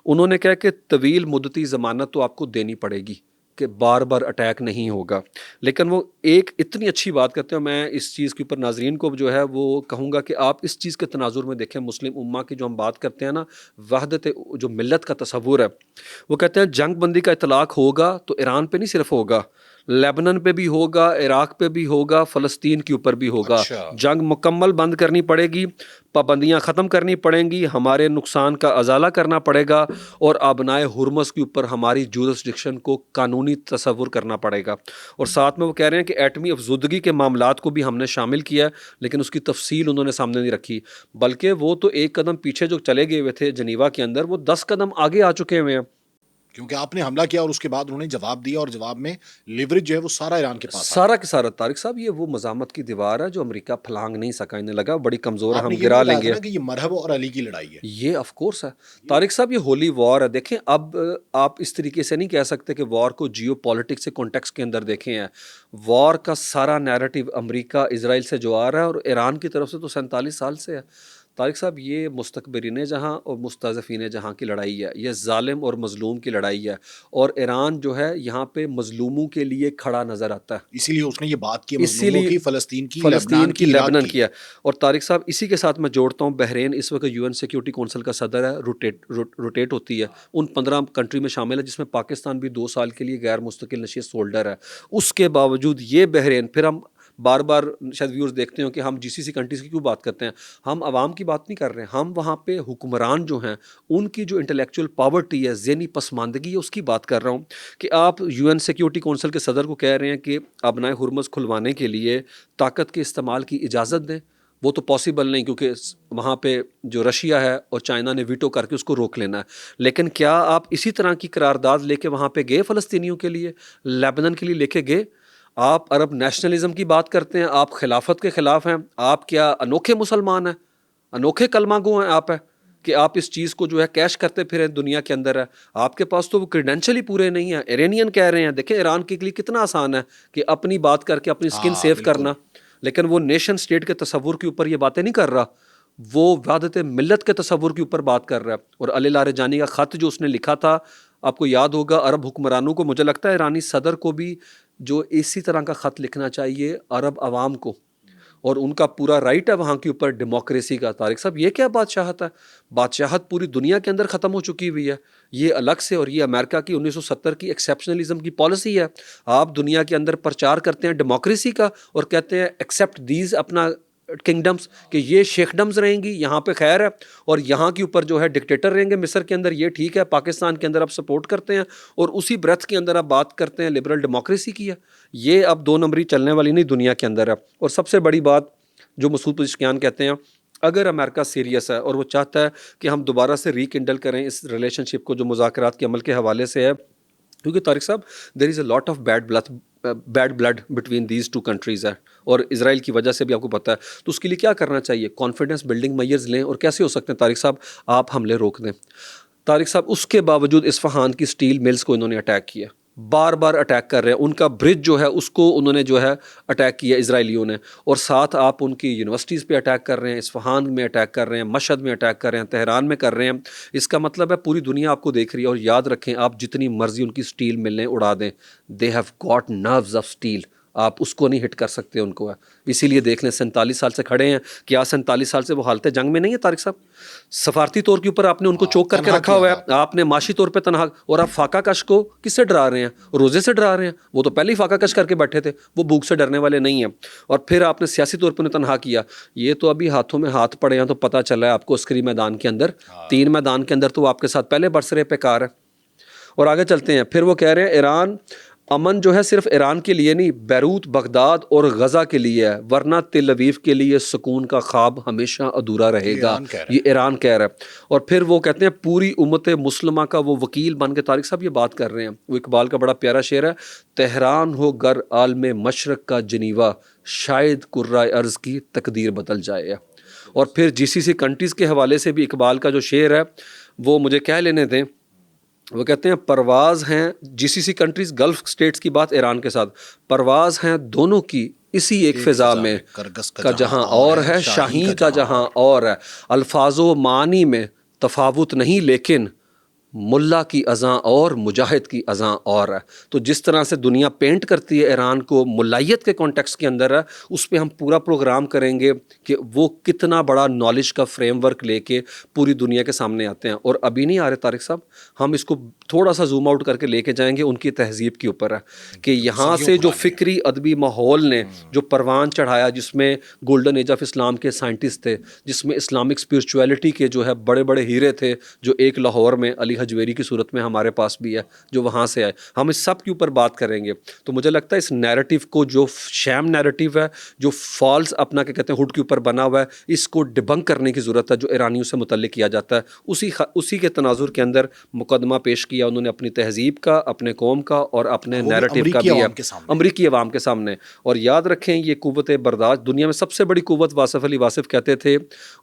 انہوں نے کہا کہ طویل مدتی ضمانت تو آپ کو دینی پڑے گی کہ بار بار اٹیک نہیں ہوگا. لیکن وہ ایک اتنی اچھی بات کرتے ہیں, میں اس چیز کے اوپر ناظرین کو جو ہے وہ کہوں گا کہ آپ اس چیز کے تناظر میں دیکھیں, مسلم امہ کی جو ہم بات کرتے ہیں نا, وحدت جو ملت کا تصور ہے, وہ کہتے ہیں جنگ بندی کا اطلاق ہوگا تو ایران پہ نہیں صرف ہوگا, لیبنان پہ بھی ہوگا, عراق پہ بھی ہوگا, فلسطین کے اوپر بھی ہوگا. جنگ مکمل بند کرنی پڑے گی, پابندیاں ختم کرنی پڑیں گی, ہمارے نقصان کا ازالہ کرنا پڑے گا, اور آبنائے ہرمز کے اوپر ہماری جورسڈکشن کو قانونی تصور کرنا پڑے گا. اور ساتھ میں وہ کہہ رہے ہیں کہ ایٹمی افزودگی کے معاملات کو بھی ہم نے شامل کیا, لیکن اس کی تفصیل انہوں نے سامنے نہیں رکھی, بلکہ وہ تو ایک قدم پیچھے جو چلے گئے ہوئے تھے جنیوا کے اندر, وہ 10 قدم آگے آ چکے ہوئے ہیں. کیونکہ آپ نے حملہ کیا اور اس کے بعد انہوں نے جواب دیا, اور جواب میں لیوریج جو ہے وہ سارا ایران کے پاس, سارا کے سارا. طارق صاحب یہ وہ مزاحمت کی دیوار ہے جو امریکہ پھلانگ نہیں سکا, انہیں لگا بڑی کمزور ہے, ہم گرا لیں گے. کہ یہ مرحب اور علی کی لڑائی ہے, یہ آف کورس ہے طارق صاحب, یہ ہولی وار ہے. دیکھیں اب آپ اس طریقے سے نہیں کہہ سکتے کہ وار کو جیو پالیٹکس سے کانٹیکس کے اندر دیکھیں ہیں. وار کا سارا نیریٹو امریکہ اسرائیل سے جو آ رہا ہے, اور ایران کی طرف سے تو 47 سال سے ہے. طارق صاحب یہ مستکبرین جہاں اور مستضعفین جہاں کی لڑائی ہے, یہ ظالم اور مظلوم کی لڑائی ہے, اور ایران جو ہے یہاں پہ مظلوموں کے لیے کھڑا نظر آتا ہے. اسی لیے اس نے یہ بات کی, اسی لیے فلسطین کی لیبنان کی ہے. اور طارق صاحب اسی کے ساتھ میں جوڑتا ہوں, بحرین اس وقت UN سیکیورٹی کونسل کا صدر ہے, روٹیٹ ہوتی ہے, ان 15 کنٹری میں شامل ہے, جس میں پاکستان بھی 2 سال کے لیے غیر مستقل نشست ہولڈر ہے. اس کے باوجود یہ بحرین, پھر ہم بار بار شاید ویورز دیکھتے ہوں کہ ہم GCC کنٹریز کی کیوں بات کرتے ہیں, ہم عوام کی بات نہیں کر رہے ہیں, ہم وہاں پہ حکمران جو ہیں ان کی جو انٹلیکچوئل پاورٹی ہے, ذہنی پسماندگی ہے, اس کی بات کر رہا ہوں. کہ آپ UN سیکیورٹی کونسل کے صدر کو کہہ رہے ہیں کہ آبنائے ہرمز کھلوانے کے لیے طاقت کے استعمال کی اجازت دیں, وہ تو پاسبل نہیں کیونکہ وہاں پہ جو رشیا ہے اور چائنا نے ویٹو کر کے اس کو روک لینا ہے. لیکن کیا آپ اسی طرح کی قرارداد لے کے وہاں پہ گئے فلسطینیوں کے لیے, لیبنان کے لیے لے کے گئے؟ آپ عرب نیشنلزم کی بات کرتے ہیں, آپ خلافت کے خلاف ہیں, آپ کیا انوکھے مسلمان ہیں, انوکھے کلمہ گو ہیں آپ ہیں کہ آپ اس چیز کو جو ہے کیش کرتے پھریں دنیا کے اندر ہے. آپ کے پاس تو وہ کریڈینشل ہی پورے نہیں ہیں. ایرانین کہہ رہے ہیں دیکھیں ایران کے لیے کتنا آسان ہے کہ اپنی بات کر کے اپنی اسکن سیو کرنا, لیکن وہ نیشن سٹیٹ کے تصور کے اوپر یہ باتیں نہیں کر رہا, وہ وحدت ملت کے تصور کے اوپر بات کر رہا ہے. اور علی لاریجانی کا خط جو اس نے لکھا تھا, آپ کو یاد ہوگا عرب حکمرانوں کو, مجھے لگتا ہے ایرانی صدر کو بھی جو اسی طرح کا خط لکھنا چاہیے عرب عوام کو, اور ان کا پورا رائٹ ہے وہاں کے اوپر ڈیموکریسی کا. طارق صاحب یہ کیا بادشاہت ہے؟ بادشاہت پوری دنیا کے اندر ختم ہو چکی ہوئی ہے, یہ الگ سے, اور یہ امریکہ کی 1970 کی ایکسیپشنلزم کی پالیسی ہے. آپ دنیا کے اندر پرچار کرتے ہیں ڈیموکریسی کا اور کہتے ہیں ایکسیپٹ دیز اپنا کنگڈمز, کہ یہ شیخڈمز رہیں گی, یہاں پہ خیر ہے, اور یہاں کے اوپر جو ہے ڈکٹیٹر رہیں گے مصر کے اندر, یہ ٹھیک ہے. پاکستان کے اندر آپ سپورٹ کرتے ہیں اور اسی برتھ کے اندر آپ بات کرتے ہیں لبرل ڈیموکریسی کی ہے. یہ اب دو نمبری چلنے والی نہیں دنیا کے اندر ہے. اور سب سے بڑی بات جو مسعود پزشکیان کہتے ہیں, اگر امریکہ سیریس ہے اور وہ چاہتا ہے کہ ہم دوبارہ سے ریکنڈل کریں اس ریلیشن شپ کو جو مذاکرات کے عمل کے حوالے سے ہے, کیونکہ طارق صاحب there is a lot of bad blood between these two countries ہے, اور اسرائیل کی وجہ سے بھی آپ کو پتہ ہے. تو اس کے لیے کیا کرنا چاہیے؟ کانفیڈنس بلڈنگ میئرز لیں. اور کیسے ہو سکتے ہیں طارق صاحب؟ آپ حملے روک دیں. طارق صاحب اس کے باوجود اصفہان کی سٹیل ملز کو انہوں نے اٹیک کیا, بار بار اٹیک کر رہے ہیں. ان کا برج جو ہے اس کو انہوں نے جو ہے اٹیک کیا اسرائیلیوں نے, اور ساتھ آپ ان کی یونیورسٹیز پہ اٹیک کر رہے ہیں, اصفہان میں اٹیک کر رہے ہیں, مشہد میں اٹیک کر رہے ہیں, تہران میں کر رہے ہیں. اس کا مطلب ہے پوری دنیا آپ کو دیکھ رہی ہے. اور یاد رکھیں آپ جتنی مرضی ان کی سٹیل ملیں اڑا دیں, they have got nerves of steel, آپ اس کو نہیں ہٹ کر سکتے ان کو ہے. اسی لیے دیکھ لیں 47 سال سے کھڑے ہیں, کیا 47 سال سے وہ حالت جنگ میں نہیں ہے طارق صاحب؟ سفارتی طور کے اوپر آپ نے ان کو چوک کر کے رکھا ہوا ہے, آپ نے معاشی طور پہ تنہا, اور آپ فاقہ کش کو کس سے ڈرا رہے ہیں؟ روزے سے ڈرا رہے ہیں. وہ تو پہلے ہی فاقہ کش کر کے بیٹھے تھے, وہ بھوک سے ڈرنے والے نہیں ہیں. اور پھر آپ نے سیاسی طور پہ انہیں تنہا کیا. یہ تو ابھی ہاتھوں میں ہاتھ پڑے ہیں تو پتہ چلا ہے آپ کو عسکری میدان کے اندر, 3 میدان کے اندر تو وہ آپ کے ساتھ پہلے برسرے پہ کار ہے. اور آگے چلتے ہیں. پھر وہ کہہ رہے ہیں ایران امن جو ہے صرف ایران کے لیے نہیں, بیروت, بغداد اور غزہ کے لیے ہے, ورنہ تل اویو کے لیے سکون کا خواب ہمیشہ ادھورا رہے گا. یہ ایران کہہ رہا ہے. اور پھر وہ کہتے ہیں پوری امت مسلمہ کا وہ وکیل بن کے طارق صاحب یہ بات کر رہے ہیں. وہ اقبال کا بڑا پیارا شعر ہے, تہران ہو گر عالم مشرق کا جنیوا, شاید کرۂ ارض کی تقدیر بدل جائے. اور پھر GCC کنٹریز کے حوالے سے بھی اقبال کا جو شعر ہے وہ مجھے کہہ لینے دیں. وہ کہتے ہیں پرواز ہیں GCC کنٹریز گلف سٹیٹس کی بات ایران کے ساتھ, پرواز ہیں دونوں کی اسی ایک فضا میں, کا جہاں اور ہے شاہین کا جہاں اور ہے, الفاظ و معنی میں تفاوت نہیں لیکن ملا کی اذاں اور مجاہد کی اذاں اور ہے. تو جس طرح سے دنیا پینٹ کرتی ہے ایران کو ملائیت کے کانٹیکس کے اندر ہے, اس پہ ہم پورا پروگرام کریں گے کہ وہ کتنا بڑا نالج کا فریم ورک لے کے پوری دنیا کے سامنے آتے ہیں. اور ابھی نہیں آ رہے طارق صاحب, ہم اس کو تھوڑا سا زوم آؤٹ کر کے لے کے جائیں گے ان کی تہذیب کے اوپر ہے, کہ یہاں سے جو فکری ادبی ماحول نے جو پروان چڑھایا, جس میں گولڈن ایج آف اسلام کے سائنٹسٹ تھے, جس میں اسلامک اسپرچویلٹی کے جو ہے بڑے بڑے ہیرے تھے, جو ایک لاہور میں علی حجویری کی صورت میں ہمارے پاس بھی ہے, جو وہاں سے آئے, ہم اس سب کے اوپر بات کریں گے. تو مجھے لگتا ہے اس نیریٹیو کو, جو شیم نیریٹیو ہے, جو فالس اپنا کیا کہتے ہیں ہڈ کے اوپر بنا ہوا ہے, اس کو ڈبنک کرنے کی ضرورت ہے, جو ایرانیوں سے متعلق کیا جاتا ہے. اسی کے تناظر کے اندر مقدمہ پیش کیا انہوں نے اپنی تہذیب کا, اپنے قوم کا اور اپنے نیریٹیو کا بھی ہے امریکی عوام کے سامنے. اور یاد رکھیں یہ قوت برداشت دنیا میں سب سے بڑی قوت, واصف علی واصف کہتے تھے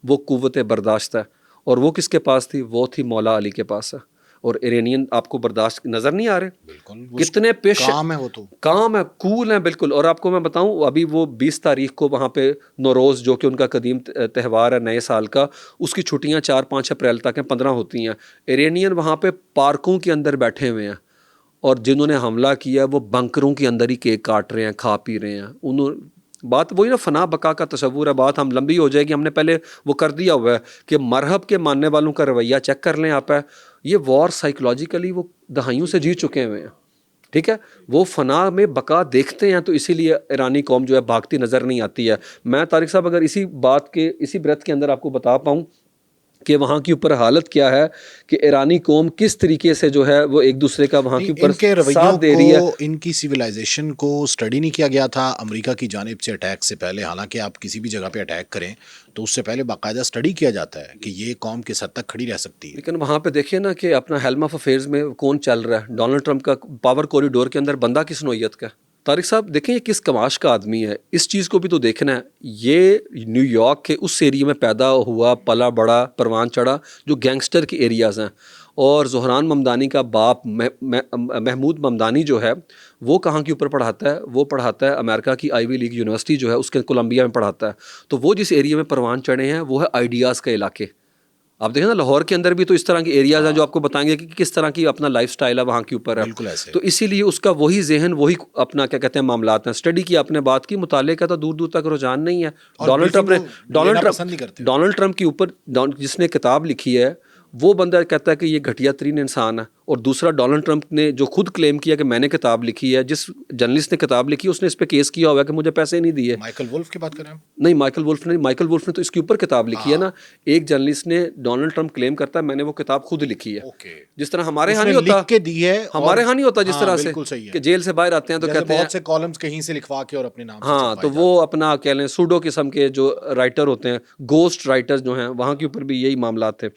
وہ قوت برداشت ہے. اور وہ کس کے پاس تھی؟ وہ تھی مولا علی کے پاس ہے. اور ایرانین آپ کو برداشت نظر نہیں آ رہے, کتنے پیش کام ہے, وہ تو کام ہے, کول ہیں بالکل. اور آپ کو میں بتاؤں ابھی وہ 20 تاریخ کو وہاں پہ نوروز جو کہ ان کا قدیم تہوار ہے نئے سال کا, اس کی چھٹیاں 4-5 اپریل تک ہیں, 15 ہوتی ہیں. ایرانین وہاں پہ پارکوں کے اندر بیٹھے ہوئے ہیں, اور جنہوں نے حملہ کیا وہ بنکروں کے اندر ہی کیک کاٹ رہے ہیں, کھا پی رہے ہیں. بات وہی نا فنا بقا کا تصور ہے. بات ہم لمبی ہو جائے گی, ہم نے پہلے وہ کر دیا ہوا ہے کہ مرہب کے ماننے والوں کا رویہ چیک کر لیں آپ ہے. یہ وار سائیکولوجیکلی وہ دہائیوں سے جیت چکے ہوئے ہیں, ٹھیک ہے. وہ فنا میں بقا دیکھتے ہیں, تو اسی لیے ایرانی قوم جو ہے بھاگتی نظر نہیں آتی ہے. میں طارق صاحب اگر اسی بات کے اسی برت کے اندر آپ کو بتا پاؤں کہ وہاں کی اوپر حالت کیا ہے, کہ ایرانی قوم کس طریقے سے جو ہے وہ ایک دوسرے کا وہاں کے اوپر ساتھ دے رہی ہے. ان کی سویلائزیشن کو اسٹڈی نہیں کیا گیا تھا امریکہ کی جانب سے اٹیک سے پہلے. حالانکہ آپ کسی بھی جگہ پہ اٹیک کریں تو اس سے پہلے باقاعدہ اسٹڈی کیا جاتا ہے کہ یہ قوم کس حد تک کھڑی رہ سکتی ہے. لیکن وہاں پہ دیکھیے نا کہ اپنا ہیلم آف افیئرز میں کون چل رہا ہے. ڈونلڈ ٹرمپ کا پاور کوریڈور کے اندر بندہ کس نوعیت کا ہے, طارق صاحب دیکھیں یہ کس کماش کا آدمی ہے, اس چیز کو بھی تو دیکھنا ہے. یہ نیو یارک کے اس ایریے میں پیدا ہوا, پلا بڑا, پروان چڑھا جو گینگسٹر کی ایریاز ہیں. اور زہران ممدانی کا باپ محمود ممدانی جو ہے وہ کہاں کے اوپر پڑھاتا ہے, وہ پڑھاتا ہے امریکہ کی آئی وی لیگ یونیورسٹی جو ہے اس کے کولمبیا میں پڑھاتا ہے. تو وہ جس ایریے میں پروان چڑھے ہیں وہ ہے آئیڈیاز کے علاقے. آپ دیکھیں نا لاہور کے اندر بھی تو اس طرح کے ایریاز ہیں جو آپ کو بتائیں گے کہ کس طرح کی اپنا لائف سٹائل ہے وہاں کے اوپر ہے. بالکل ایسے. تو اسی لیے اس کا وہی ذہن, وہی اپنا کیا کہتے ہیں معاملات ہیں. اسٹڈی کی آپ نے بات کی, مطالعے کا تو دور دور تک رجحان نہیں ہے. ڈونلڈ ٹرمپ کے اوپر جس نے کتاب لکھی ہے وہ بندہ کہتا ہے کہ یہ گھٹیا ترین انسان ہے. اور دوسرا ڈونلڈ ٹرمپ نے جو خود کلیم کیا کہ میں نے کتاب لکھی ہے, جس جرنلسٹ نے کتاب لکھی اس نے اس پہ کیس کیا ہوا ہے کہ مجھے پیسے نہیں دیے. مائیکل وولف کی بات کر رہے ہیں؟ نہیں, مائیکل وولف نے تو اس کے اوپر کتاب لکھی ہے نا. ایک جرنلسٹ نے ڈونلڈ ٹرمپ کلیم کرتا ہے میں نے وہ کتاب خود لکھی ہے. جس طرح ہمارے ہاں نہیں ہوتا, ہمارے ہاں نہیں ہوتا جس طرح سے کہ جیل سے باہر آتے ہیں تو کہتے ہیں بہت سے کالمز کہیں سے لکھوا کے اور اپنے نام سے. ہاں, تو وہ اپنا کہہ لیں سوڈو قسم کے جو رائٹر ہوتے ہیں, گوسٹ رائٹر جو ہیں, وہاں کے اوپر بھی یہی معاملات تھے.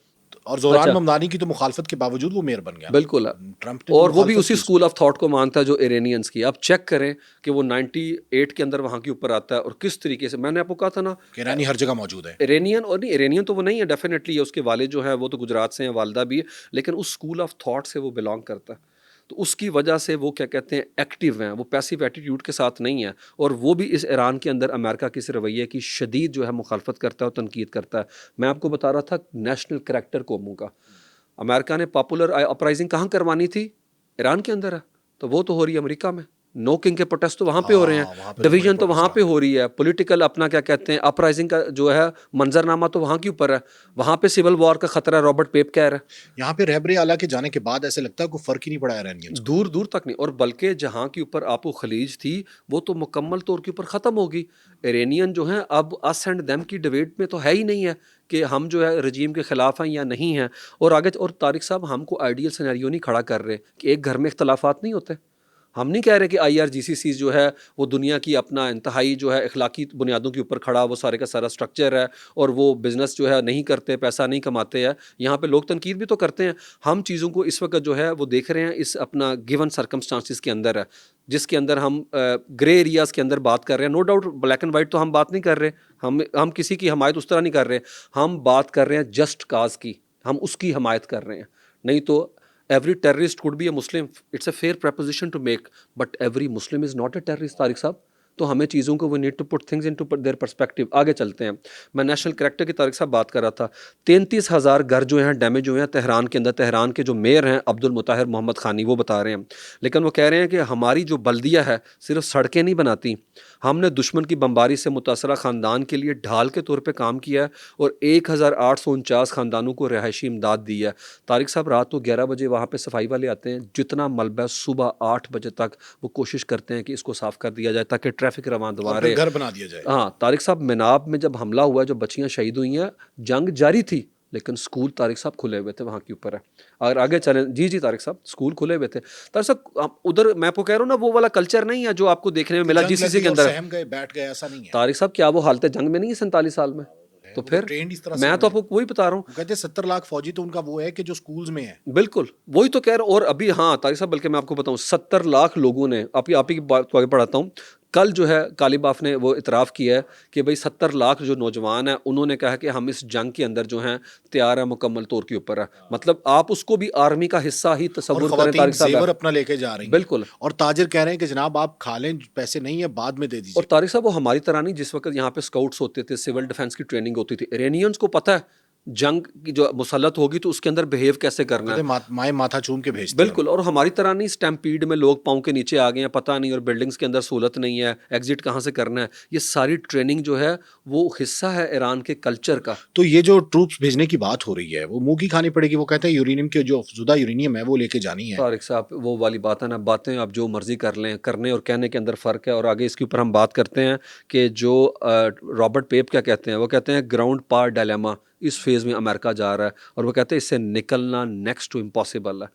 اور زہران ممدانی کی تو مخالفت کے باوجود وہ میئر بن گیا. بالکل, اور وہ بھی اسی اسکول آف تھاٹ کو مانتا ہے جو ایرینینز کی. آپ چیک کریں کہ وہ 98 کے اندر وہاں کے اوپر آتا ہے اور کس طریقے سے. میں نے آپ کو کہا تھا نا کہ ایرانی ہر جگہ موجود ہے. ایرینین, اور نہیں ایرینین تو وہ نہیں ہے ڈیفینیٹلی, اس کے والد جو ہیں وہ تو گجرات سے ہیں, والدہ بھی ہے, لیکن اس اسکول آف تھاٹ سے وہ بلانگ کرتا ہے. تو اس کی وجہ سے وہ کیا کہتے ہیں ایکٹیو ہیں, وہ پیسیو ایٹیٹیوڈ کے ساتھ نہیں ہے. اور وہ بھی اس ایران کے اندر امریکہ کے اس رویے کی شدید جو ہے مخالفت کرتا ہے اور تنقید کرتا ہے. میں آپ کو بتا رہا تھا نیشنل کریکٹر قوموں کا. امریکہ نے پاپولر اپرائزنگ کہاں کروانی تھی؟ ایران کے اندر ہے, تو وہ تو ہو رہی ہے امریکہ میں. نو کنگ کے پروٹیسٹ تو وہاں پہ ہو رہے ہیں, ڈویژن تو وہاں پہ ہو رہی ہے, پولیٹیکل اپنا کیا کہتے ہیں اپرائزنگ کا جو ہے منظرنامہ تو وہاں کے اوپر ہے. وہاں پہ سول وار کا خطرہ ہے, رابرٹ پیپ کہہ رہا ہے. یہاں پہ رہبر اعلیٰ کے جانے کے بعد ایسے لگتا ہے کوئی فرق ہی نہیں پڑا ایرانیوں کو, دور دور تک نہیں. اور بلکہ جہاں کے اوپر آپ و خلیج تھی وہ تو مکمل طور کے اوپر ختم ہوگی. ایرینین جو ہیں اب اس اینڈ دیم کی ڈبیٹ میں تو ہے ہی نہیں ہے کہ ہم جو ہے رجیم کے خلاف ہیں یا نہیں ہیں. اور آگے, اور طارق صاحب ہم کو آئیڈیل سینیریو نہیں کھڑا کر رہے کہ ایک گھر میں اختلافات نہیں ہوتے. ہم نہیں کہہ رہے کہ IRGCC جو ہے وہ دنیا کی اپنا انتہائی جو ہے اخلاقی بنیادوں کے اوپر کھڑا, وہ سارے کا سارا سٹرکچر ہے اور وہ بزنس جو ہے نہیں کرتے, پیسہ نہیں کماتے ہیں. یہاں پہ لوگ تنقید بھی تو کرتے ہیں. ہم چیزوں کو اس وقت جو ہے وہ دیکھ رہے ہیں اس اپنا گیون سرکمسٹانسز کے اندر ہے, جس کے اندر ہم گرے ایریاز کے اندر بات کر رہے ہیں. No doubt black and white تو ہم بات نہیں کر رہے, ہم کسی کی حمایت اس طرح نہیں کر رہے, ہم بات کر رہے ہیں جسٹ کاز کی, ہم اس کی حمایت کر رہے ہیں. نہیں تو every terrorist could be a Muslim. It's a fair proposition to make, but every Muslim is not a terrorist, Tariq صاحب. تو ہمیں چیزوں کو we need to put things into their perspective. آگے چلتے ہیں. میں نیشنل کریکٹر کی طارق صاحب بات کر رہا تھا. 33,000 گھر جو ہیں ڈیمیج ہوئے ہیں تہران کے اندر. تہران کے جو میئر ہیں عبد المطہر محمد خانی وہ بتا رہے ہیں, لیکن وہ کہہ رہے ہیں کہ ہماری جو بلدیہ ہے صرف سڑکیں نہیں بناتی, ہم نے دشمن کی بمباری سے متاثرہ خاندان کے لیے ڈھال کے طور پہ کام کیا ہے اور 1849 خاندانوں کو رہائشی امداد دی ہے. طارق صاحب رات کو 11 بجے وہاں پہ صفائی والے آتے ہیں, جتنا ملبہ صبح 8 بجے تک وہ کوشش کرتے ہیں کہ اس کو صاف کر دیا جائے تاکہ ٹریفک رواں دوار رہے, گھر بنا دیا جائے. ہاں طارق صاحب مناب میں جب حملہ ہوا, جو بچیاں شہید ہوئی ہیں, جنگ جاری تھی لیکن سکول طارق صاحب کھلے ہوئے تھے وہاں کے اوپر ہے. اگر آگے چلیں, جی طارق صاحب سکول کھلے ہوئے تھے. طارق صاحب ادھر میں آپ کو کہہ رہا ہوں نا وہ والا کلچر نہیں ہے جو آپ کو دیکھنے میں ملا GCC کے اندر. بیٹھ گئے ایسا نہیں ہے طارق صاحب, کیا وہ حالت جنگ میں نہیں ہے 47 سال میں؟ تو پھر میں تو آپ کو وہی بتا رہا ہوں, کہتے ہیں 70 لاکھ فوجی تو ان کا وہ ہے کہ جو سکولز میں ہے. بالکل وہی تو کہہ رہا ہوں. اور ابھی ہاں طارق صاحب, بلکہ میں آپ کو بتاؤں 70 لاکھ لوگوں نے, آپ ہی کی بات کو آگے پڑھاتا ہوں, کل جو ہے کالیباف نے وہ اعتراف کیا ہے کہ بھئی 70 لاکھ جو نوجوان ہیں انہوں نے کہا کہ ہم اس جنگ کے اندر جو ہیں تیار ہیں, مکمل طور کے اوپر ہے. مطلب آپ اس کو بھی آرمی کا حصہ ہی تصور کریں. طارق صاحب زیور اپنا لے کے جا رہی ہیں, بالکل, اور تاجر کہہ رہے ہیں کہ جناب آپ کھا لیں, پیسے نہیں ہیں بعد میں دے دیجیے. اور طارق صاحب وہ ہماری طرح نہیں, جس وقت یہاں پہ اسکاؤٹس ہوتے تھے, سول ڈیفنس کی ٹریننگ ہوتی تھی, ایرینینز کو پتہ ہے جنگ کی جو مسلط ہوگی تو اس کے اندر بہیو کیسے کرنا ہے, مائیں ماتھا چوم کے بھیجتے. بالکل. اور ہماری طرح نہیں اسٹیمپیڈ میں لوگ پاؤں کے نیچے آ گئے ہیں, پتہ نہیں, اور بلڈنگز کے اندر سہولت نہیں ہے, ایگزٹ کہاں سے کرنا ہے. یہ ساری ٹریننگ جو ہے وہ حصہ ہے ایران کے کلچر کا. تو یہ جو ٹروپس بھیجنے کی بات ہو رہی ہے وہ منہ کی کھانی پڑے گی. وہ کہتے ہیں یورینیم کے جو افزودہ یورینیم ہے وہ لے کے جانی ہے. طارق صاحب وہ والی بات ہے نا, باتیں آپ جو مرضی کر لیں, کرنے اور کہنے کے اندر فرق ہے. اور آگے اس کے اوپر ہم بات کرتے ہیں کہ جو رابرٹ پیپ کیا کہتے ہیں, وہ کہتے ہیں گراؤنڈ پار ڈائلیما اس فیز میں امریکہ جا رہا ہے, اور وہ کہتے ہیں اس سے نکلنا نیکسٹ ٹو امپاسبل ہے.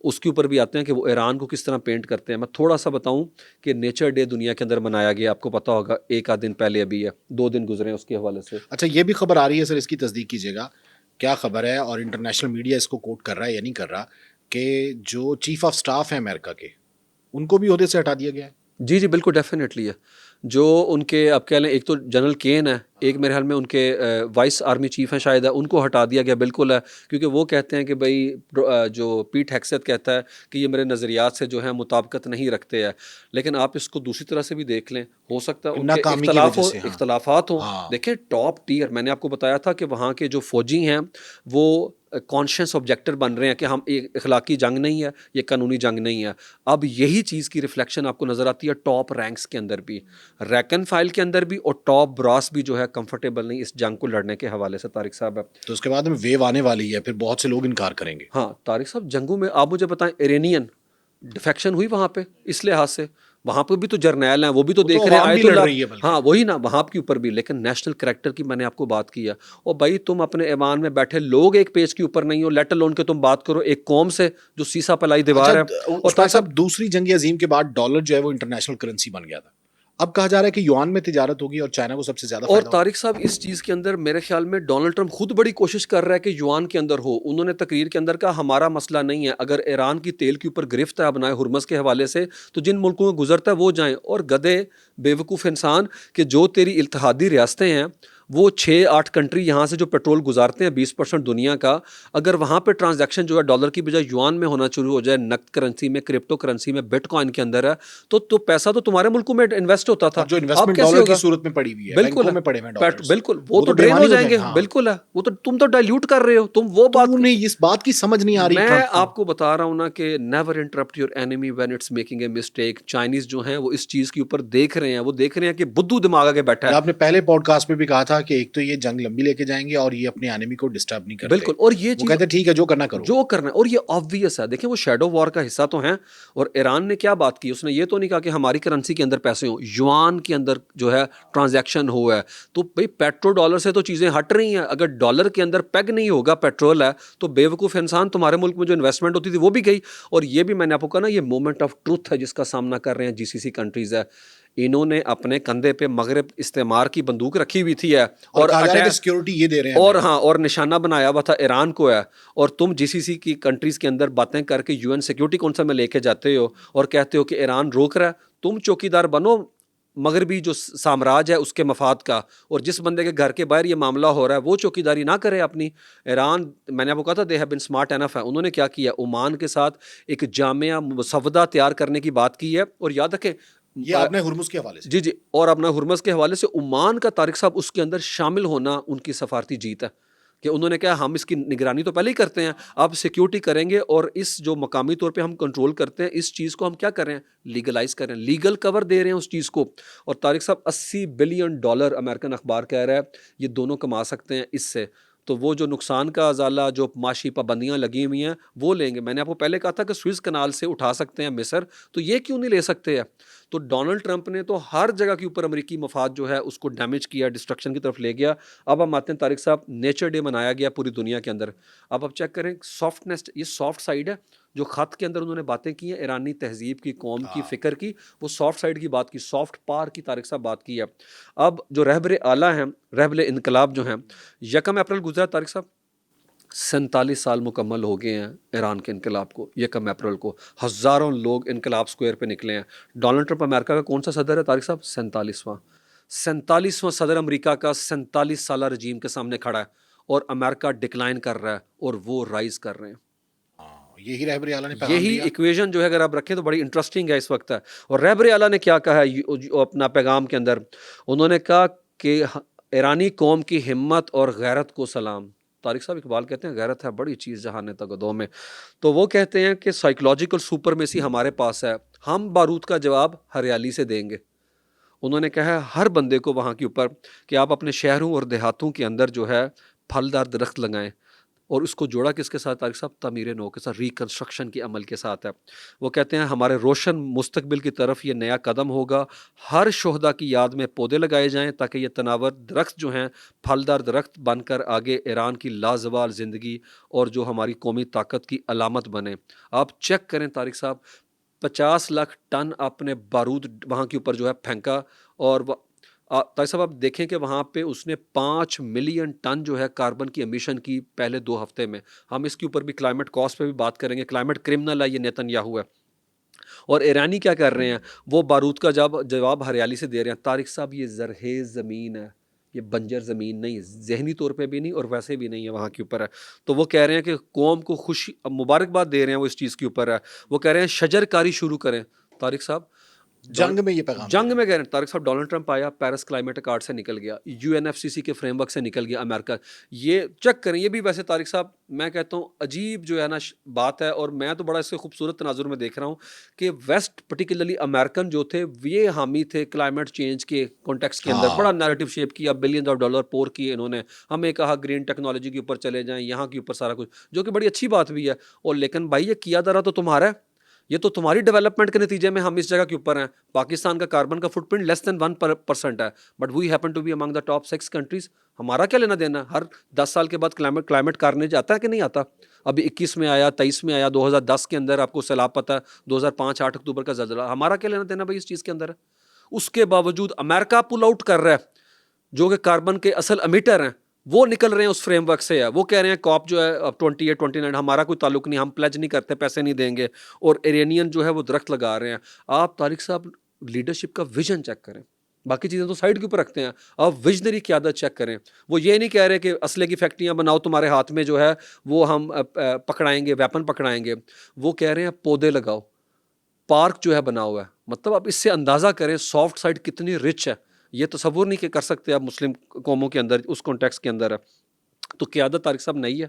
اس کے اوپر بھی آتے ہیں کہ وہ ایران کو کس طرح پینٹ کرتے ہیں. میں تھوڑا سا بتاؤں کہ نیچر ڈے دنیا کے اندر منایا گیا, آپ کو پتا ہوگا, ایک آدھ دن پہلے ابھی ہے, 2 دن گزرے ہیں اس کے حوالے سے. اچھا, یہ بھی خبر آ رہی ہے سر, اس کی تصدیق کیجیے گا, کیا خبر ہے اور انٹرنیشنل میڈیا اس کو کوٹ کر رہا ہے یا نہیں کر رہا, کہ جو چیف آف سٹاف ہیں امریکہ کے ان کو بھی عہدے سے ہٹا دیا گیا ہے. جی جی بالکل ڈیفینیٹلی ہے. جو ان کے آپ کہہ لیں ایک تو جنرل کین ہے, ایک میرے خیال میں ان کے وائس آرمی چیف ہیں شاید, ہے ان کو ہٹا دیا گیا بالکل ہے, کیونکہ وہ کہتے ہیں کہ بھائی جو پیٹ ہیگسیت کہتا ہے کہ یہ میرے نظریات سے جو ہے مطابقت نہیں رکھتے ہیں. لیکن آپ اس کو دوسری طرح سے بھی دیکھ لیں, ہو سکتا ہے ان کے ناکامی کی وجہ سے. ہاں اختلافات ہوں. ہاں دیکھیں ٹاپ ٹیئر, میں نے آپ کو بتایا تھا کہ وہاں کے جو فوجی ہیں وہ کانشیس آبجیکٹر بن رہے ہیں کہ ہم ایک اخلاقی جنگ نہیں ہے, یہ قانونی جنگ نہیں ہے. اب یہی چیز کی ریفلیکشن آپ کو نظر آتی ہے ٹاپ رینکس کے اندر بھی, ریکن فائل کے اندر بھی, اور ٹاپ براس بھی جو ہے کمفرٹیبل نہیں اس جنگ کو لڑنے کے حوالے سے. طارق صاحب ہے تو اس کے بعد میں ویو آنے والی ہے, پھر بہت سے لوگ انکار کریں گے. ہاں طارق صاحب جنگوں میں آپ مجھے بتائیں ایرینین ڈیفیکشن ہوئی وہاں پہ اس لحاظ سے, وہاں پہ بھی تو جرنیل ہیں, وہ بھی تو وہ دیکھ رہے ہیں عوام بھی آیت لڑ اللہ. رہی ہے بلکہ. ہاں وہی نا, وہاں کے اوپر بھی. لیکن نیشنل کریکٹر کی میں نے آپ کو بات کی ہے, اور بھائی تم اپنے ایوان میں بیٹھے لوگ ایک پیج کے اوپر نہیں ہو, لیٹ الون کہ تم بات کرو ایک قوم سے جو سیسا پلائی دیوار ہے. اور عثمان صاحب دوسری جنگ عظیم کے بعد ڈالر جو ہے وہ انٹرنیشنل کرنسی بن گیا تھا. اب کہا جا رہا ہے کہ یوان میں تجارت ہوگی اور چائنا کو سب سے زیادہ اور فائدہ ہوگا. طارق صاحب اس چیز کے اندر میرے خیال میں ڈونلڈ ٹرمپ خود بڑی کوشش کر رہا ہے کہ یوان کے اندر ہو. انہوں نے تقریر کے اندر کہا ہمارا مسئلہ نہیں ہے, اگر ایران کی تیل کے اوپر گرفت ہے بنائے ہرمز کے حوالے سے تو جن ملکوں میں گزرتا ہے وہ جائیں. اور گدے بے وقوف انسان کہ جو تیری اتحادی ریاستیں ہیں وہ 6-8 کنٹری یہاں سے جو پیٹرول گزارتے ہیں 20% دنیا کا, اگر وہاں پہ ٹرانزیکشن جو ہے ڈالر کی بجائے یوان میں ہونا شروع ہو جائے, نقد کرنسی میں, کرپٹو کرنسی میں, بٹ کوائن کے اندر ہے, تو پیسہ تو تمہارے ملکوں میں انویسٹ ہوتا تھا, اور جو اب انویسٹمنٹ کیسے ڈالر کی ہوگا؟ صورت میں پڑی ہوئی ہے, بالکل بینکوں ہے, میں پڑے ہوئے ڈالرز, بالکل وہ تو ڈرین ہو ڈیوانی جائیں گے. ہاں. بالکل ہے, وہ تو تم تو ڈائلیوٹ کر رہے ہو, تم وہ تو بات. انہیں اس بات کی سمجھ نہیں آ رہی میں ٹرمپ کو. آپ کو بتا رہا ہوں نا کہ never interrupt your enemy when it's making a mistake. Chinese جو ہیں وہ اس چیز کے اوپر دیکھ رہے ہیں, وہ دیکھ رہے ہیں کہ بدھو دماغ آگے بیٹھا اور ہے. آپ نے پہلے پوڈ کاسٹ میں بھی کہا تھا کہ ایک تو یہ جنگ لمبی لے کے جائیں گے اور یہ اپنے انیمی کو ڈسٹرب نہیں کرتے. بالکل, اور یہ وہ چیز کہتے ہیں ٹھیک ہے جو کرنا کرو. جو کرنا ہے, اور یہ آبویس ہے. دیکھیں وہ شیڈو وار کا حصہ تو ہیں, اور ایران نے کیا بات کی, اس نے یہ تو نہیں کہا کہ ہماری کرنسی کے اندر پیسے ہوں, یوان کے اندر جو ہے ٹرانزیکشن ہوا ہے. تو بھئی پیٹرول ڈالر سے تو چیزیں ہٹ رہی ہیں, اگر ڈالر کے اندر پیگ نہیں ہوگا پیٹرول ہے تو بے وقوف انسان تمہارے ملک میں جو انویسٹمنٹ ہوتی تھی وہ بھی گئی. اور یہ بھی میں نے آپ کو کہا نا, یہ مومنٹ آف ٹروتھ ہے جس کا سامنا کر رہے ہیں جی سی سی کنٹریز ہے. انہوں نے اپنے کندھے پہ مغرب استعمار کی بندوق رکھی ہوئی تھی ہے, اور کہا جا رہا ہے کہ سیکیورٹی یہ دے رہے ہیں اور ہمیں. ہاں, اور نشانہ بنایا ہوا تھا ایران کو ہے. اور تم جی سی سی کی کنٹریز کے اندر باتیں کر کے یو این سیکیورٹی کونسل میں لے کے جاتے ہو اور کہتے ہو کہ ایران روک رہا ہے. تم چوکی دار بنو مغربی جو سامراج ہے اس کے مفاد کا, اور جس بندے کے گھر کے باہر یہ معاملہ ہو رہا ہے وہ چوکی داری نہ کرے اپنی. ایران میں نے آپ کو کہا تھا they have been smart enough ہے, انہوں نے کیا کیا, عمان کے ساتھ ایک جامع مسودہ تیار کرنے کی بات کی ہے. اور یاد رکھیں یہ آپ نے ہرمز کے حوالے سے. جی جی, اور اپنا ہرمز کے حوالے سے عمان کا طارق صاحب اس کے اندر شامل ہونا ان کی سفارتی جیت ہے, کہ انہوں نے کہا ہم اس کی نگرانی تو پہلے ہی کرتے ہیں, اب سیکیورٹی کریں گے, اور اس جو مقامی طور پہ ہم کنٹرول کرتے ہیں اس چیز کو ہم کیا کر رہے ہیں, لیگلائز کر رہے ہیں, لیگل کور دے رہے ہیں اس چیز کو. اور طارق صاحب $80 بلین امریکن اخبار کہہ رہا ہے یہ دونوں کما سکتے ہیں اس سے. تو وہ جو نقصان کا ازالہ, جو معاشی پابندیاں لگی ہوئی ہیں وہ لیں گے. میں نے آپ کو پہلے کہا تھا کہ سوئز کنال سے اٹھا سکتے ہیں مصر, تو یہ کیوں نہیں لے سکتے ہیں؟ تو ڈونلڈ ٹرمپ نے تو ہر جگہ کے اوپر امریکی مفاد جو ہے اس کو ڈیمیج کیا, ڈسٹرکشن کی طرف لے گیا. اب ہم آتے ہیں طارق صاحب, نیچر ڈے منایا گیا پوری دنیا کے اندر. اب آپ چیک کریں سافٹنیس, یہ سافٹ سائڈ ہے جو خط کے اندر انہوں نے باتیں کی ہیں ایرانی تہذیب کی, قوم کی, فکر کی, وہ سافٹ سائڈ کی بات کی, سافٹ پاور کی طارق صاحب بات کی ہے. اب جو رہبر اعلیٰ ہیں, رہبر انقلاب جو ہیں, 1 اپریل گزرا طارق صاحب, 47 سال مکمل ہو گئے ہیں ایران کے انقلاب کو. 1 اپریل کو ہزاروں لوگ انقلاب سکوئر پہ نکلے ہیں. ڈونلڈ ٹرمپ امریکہ کا کون سا صدر ہے طارق صاحب؟ 47واں صدر امریکہ کا 47 سالہ رجیم کے سامنے کھڑا ہے, اور امریکہ ڈکلائن کر رہا ہے اور وہ رائز کر رہے ہیں. یہی رہبر اعلیٰ نے پیغام یہی دیا. ایکویژن جو ہے اگر آپ رکھیں تو بڑی انٹرسٹنگ ہے اس وقت ہے. اور رہبر اعلیٰ نے کیا کہا ہے اپنا پیغام کے اندر, انہوں نے کہا کہ ایرانی قوم کی ہمت اور غیرت کو سلام. طارق صاحب اقبال کہتے ہیں غیرت ہے بڑی چیز جہانے تگدو میں, تو وہ کہتے ہیں کہ سائیکولوجیکل سپرمیسی ہمارے پاس ہے, ہم بارود کا جواب ہریالی سے دیں گے. انہوں نے کہا ہے ہر بندے کو وہاں کے اوپر کہ آپ اپنے شہروں اور دیہاتوں کے اندر جو ہے پھلدار درخت لگائیں. اور اس کو جوڑا کس کے ساتھ طارق صاحب؟ تعمیر نو کے ساتھ, ریکنسٹرکشن کے عمل کے ساتھ ہے. وہ کہتے ہیں ہمارے روشن مستقبل کی طرف یہ نیا قدم ہوگا. ہر شہداء کی یاد میں پودے لگائے جائیں تاکہ یہ تناور درخت جو ہیں پھلدار درخت بن کر آگے ایران کی لازوال زندگی اور جو ہماری قومی طاقت کی علامت بنے. آپ چیک کریں طارق صاحب, 50 لاکھ ٹن آپ نے بارود وہاں کے اوپر جو ہے پھینکا. اور طارق صاحب آپ دیکھیں کہ وہاں پہ اس نے 5 ملین ٹن جو ہے کاربن کی امیشن کی پہلے 2 ہفتے میں. ہم اس کے اوپر بھی کلائمیٹ کاسٹ پہ بھی بات کریں گے. کلائمیٹ کرمنل ہے یہ نیتن یاہو ہے. اور ایرانی کیا کر رہے ہیں، وہ بارود کا جواب ہریالی سے دے رہے ہیں. طارق صاحب یہ زرخیز زمین ہے، یہ بنجر زمین نہیں، ذہنی طور پہ بھی نہیں اور ویسے بھی نہیں ہے وہاں کے اوپر ہے. تو وہ کہہ رہے ہیں کہ قوم کو خوشی مبارکباد دے رہے ہیں وہ اس چیز کے اوپر ہے. وہ کہہ رہے ہیں شجر کاری شروع کریں. طارق صاحب جنگ میں یہ پیغام جنگ میں کہہ رہے ہیں طارق صاحب، ڈونلڈ ٹرمپ آیا، پیرس کلائمیٹ اکارڈ سے نکل گیا، UNFCCC کے فریم ورک سے نکل گیا امریکہ. یہ چیک کریں. یہ بھی ویسے طارق صاحب میں کہتا ہوں عجیب جو ہے نا بات ہے، اور میں تو بڑا اس سے خوبصورت تناظر میں دیکھ رہا ہوں کہ ویسٹ پرٹیکولرلی امریکن جو تھے یہ حامی تھے کلائمیٹ چینج کے کانٹیکس کے اندر. بڑا نیریٹو شیپ کیا، بلینز آف ڈالر پور کیے انہوں نے. ہمیں کہا گرین ٹیکنالوجی کے اوپر چلے جائیں، یہاں کے اوپر سارا کچھ، جو کہ بڑی اچھی بات بھی ہے. اور لیکن بھائی یہ کیا جا رہا تو تمہارا ہے، یہ تو تمہاری ڈیولپمنٹ کے نتیجے میں ہم اس جگہ کے اوپر ہیں. پاکستان کا کاربن کا فٹ پرنٹ لیس دین 1% ہے، but we happen to be among the top 6 countries. ہمارا کیا لینا دینا؟ ہر 10 سال کے بعد کلائمیٹ کارنیج آتا ہے کہ نہیں آتا؟ ابھی 21 میں آیا، 23 میں آیا، 2010 کے اندر آپ کو سیلاب پتہ ہے، 2005 8 اکتوبر کا زلزلہ. ہمارا کیا لینا دینا بھائی اس چیز کے اندر ہے؟ اس کے باوجود امریکہ پل آؤٹ کر رہا ہے، جو کہ کاربن کے اصل امیٹر ہیں وہ نکل رہے ہیں اس فریم ورک سے ہے. وہ کہہ رہے ہیں کاپ جو ہے 28 29 ہمارا کوئی تعلق نہیں، ہم پلیج نہیں کرتے، پیسے نہیں دیں گے. اور ایرانین جو ہے وہ درخت لگا رہے ہیں. آپ طارق صاحب لیڈرشپ کا ویژن چیک کریں، باقی چیزیں تو سائڈ کے اوپر رکھتے ہیں، آپ ویژنری قیادت چیک کریں. وہ یہ نہیں کہہ رہے کہ اسلحے کی فیکٹریاں بناؤ تمہارے ہاتھ میں جو ہے وہ ہم پکڑائیں گے، ویپن پکڑائیں گے. وہ کہہ رہے ہیں پودے لگاؤ، پارک جو ہے بنا ہوا ہے. مطلب آپ اس سے اندازہ کریں سافٹ سائڈ کتنی رچ ہے. یہ تصور نہیں کہ کر سکتے آپ مسلم قوموں کے اندر اس کانٹیکس کے اندر ہے. تو قیادت طارق صاحب نہیں ہے،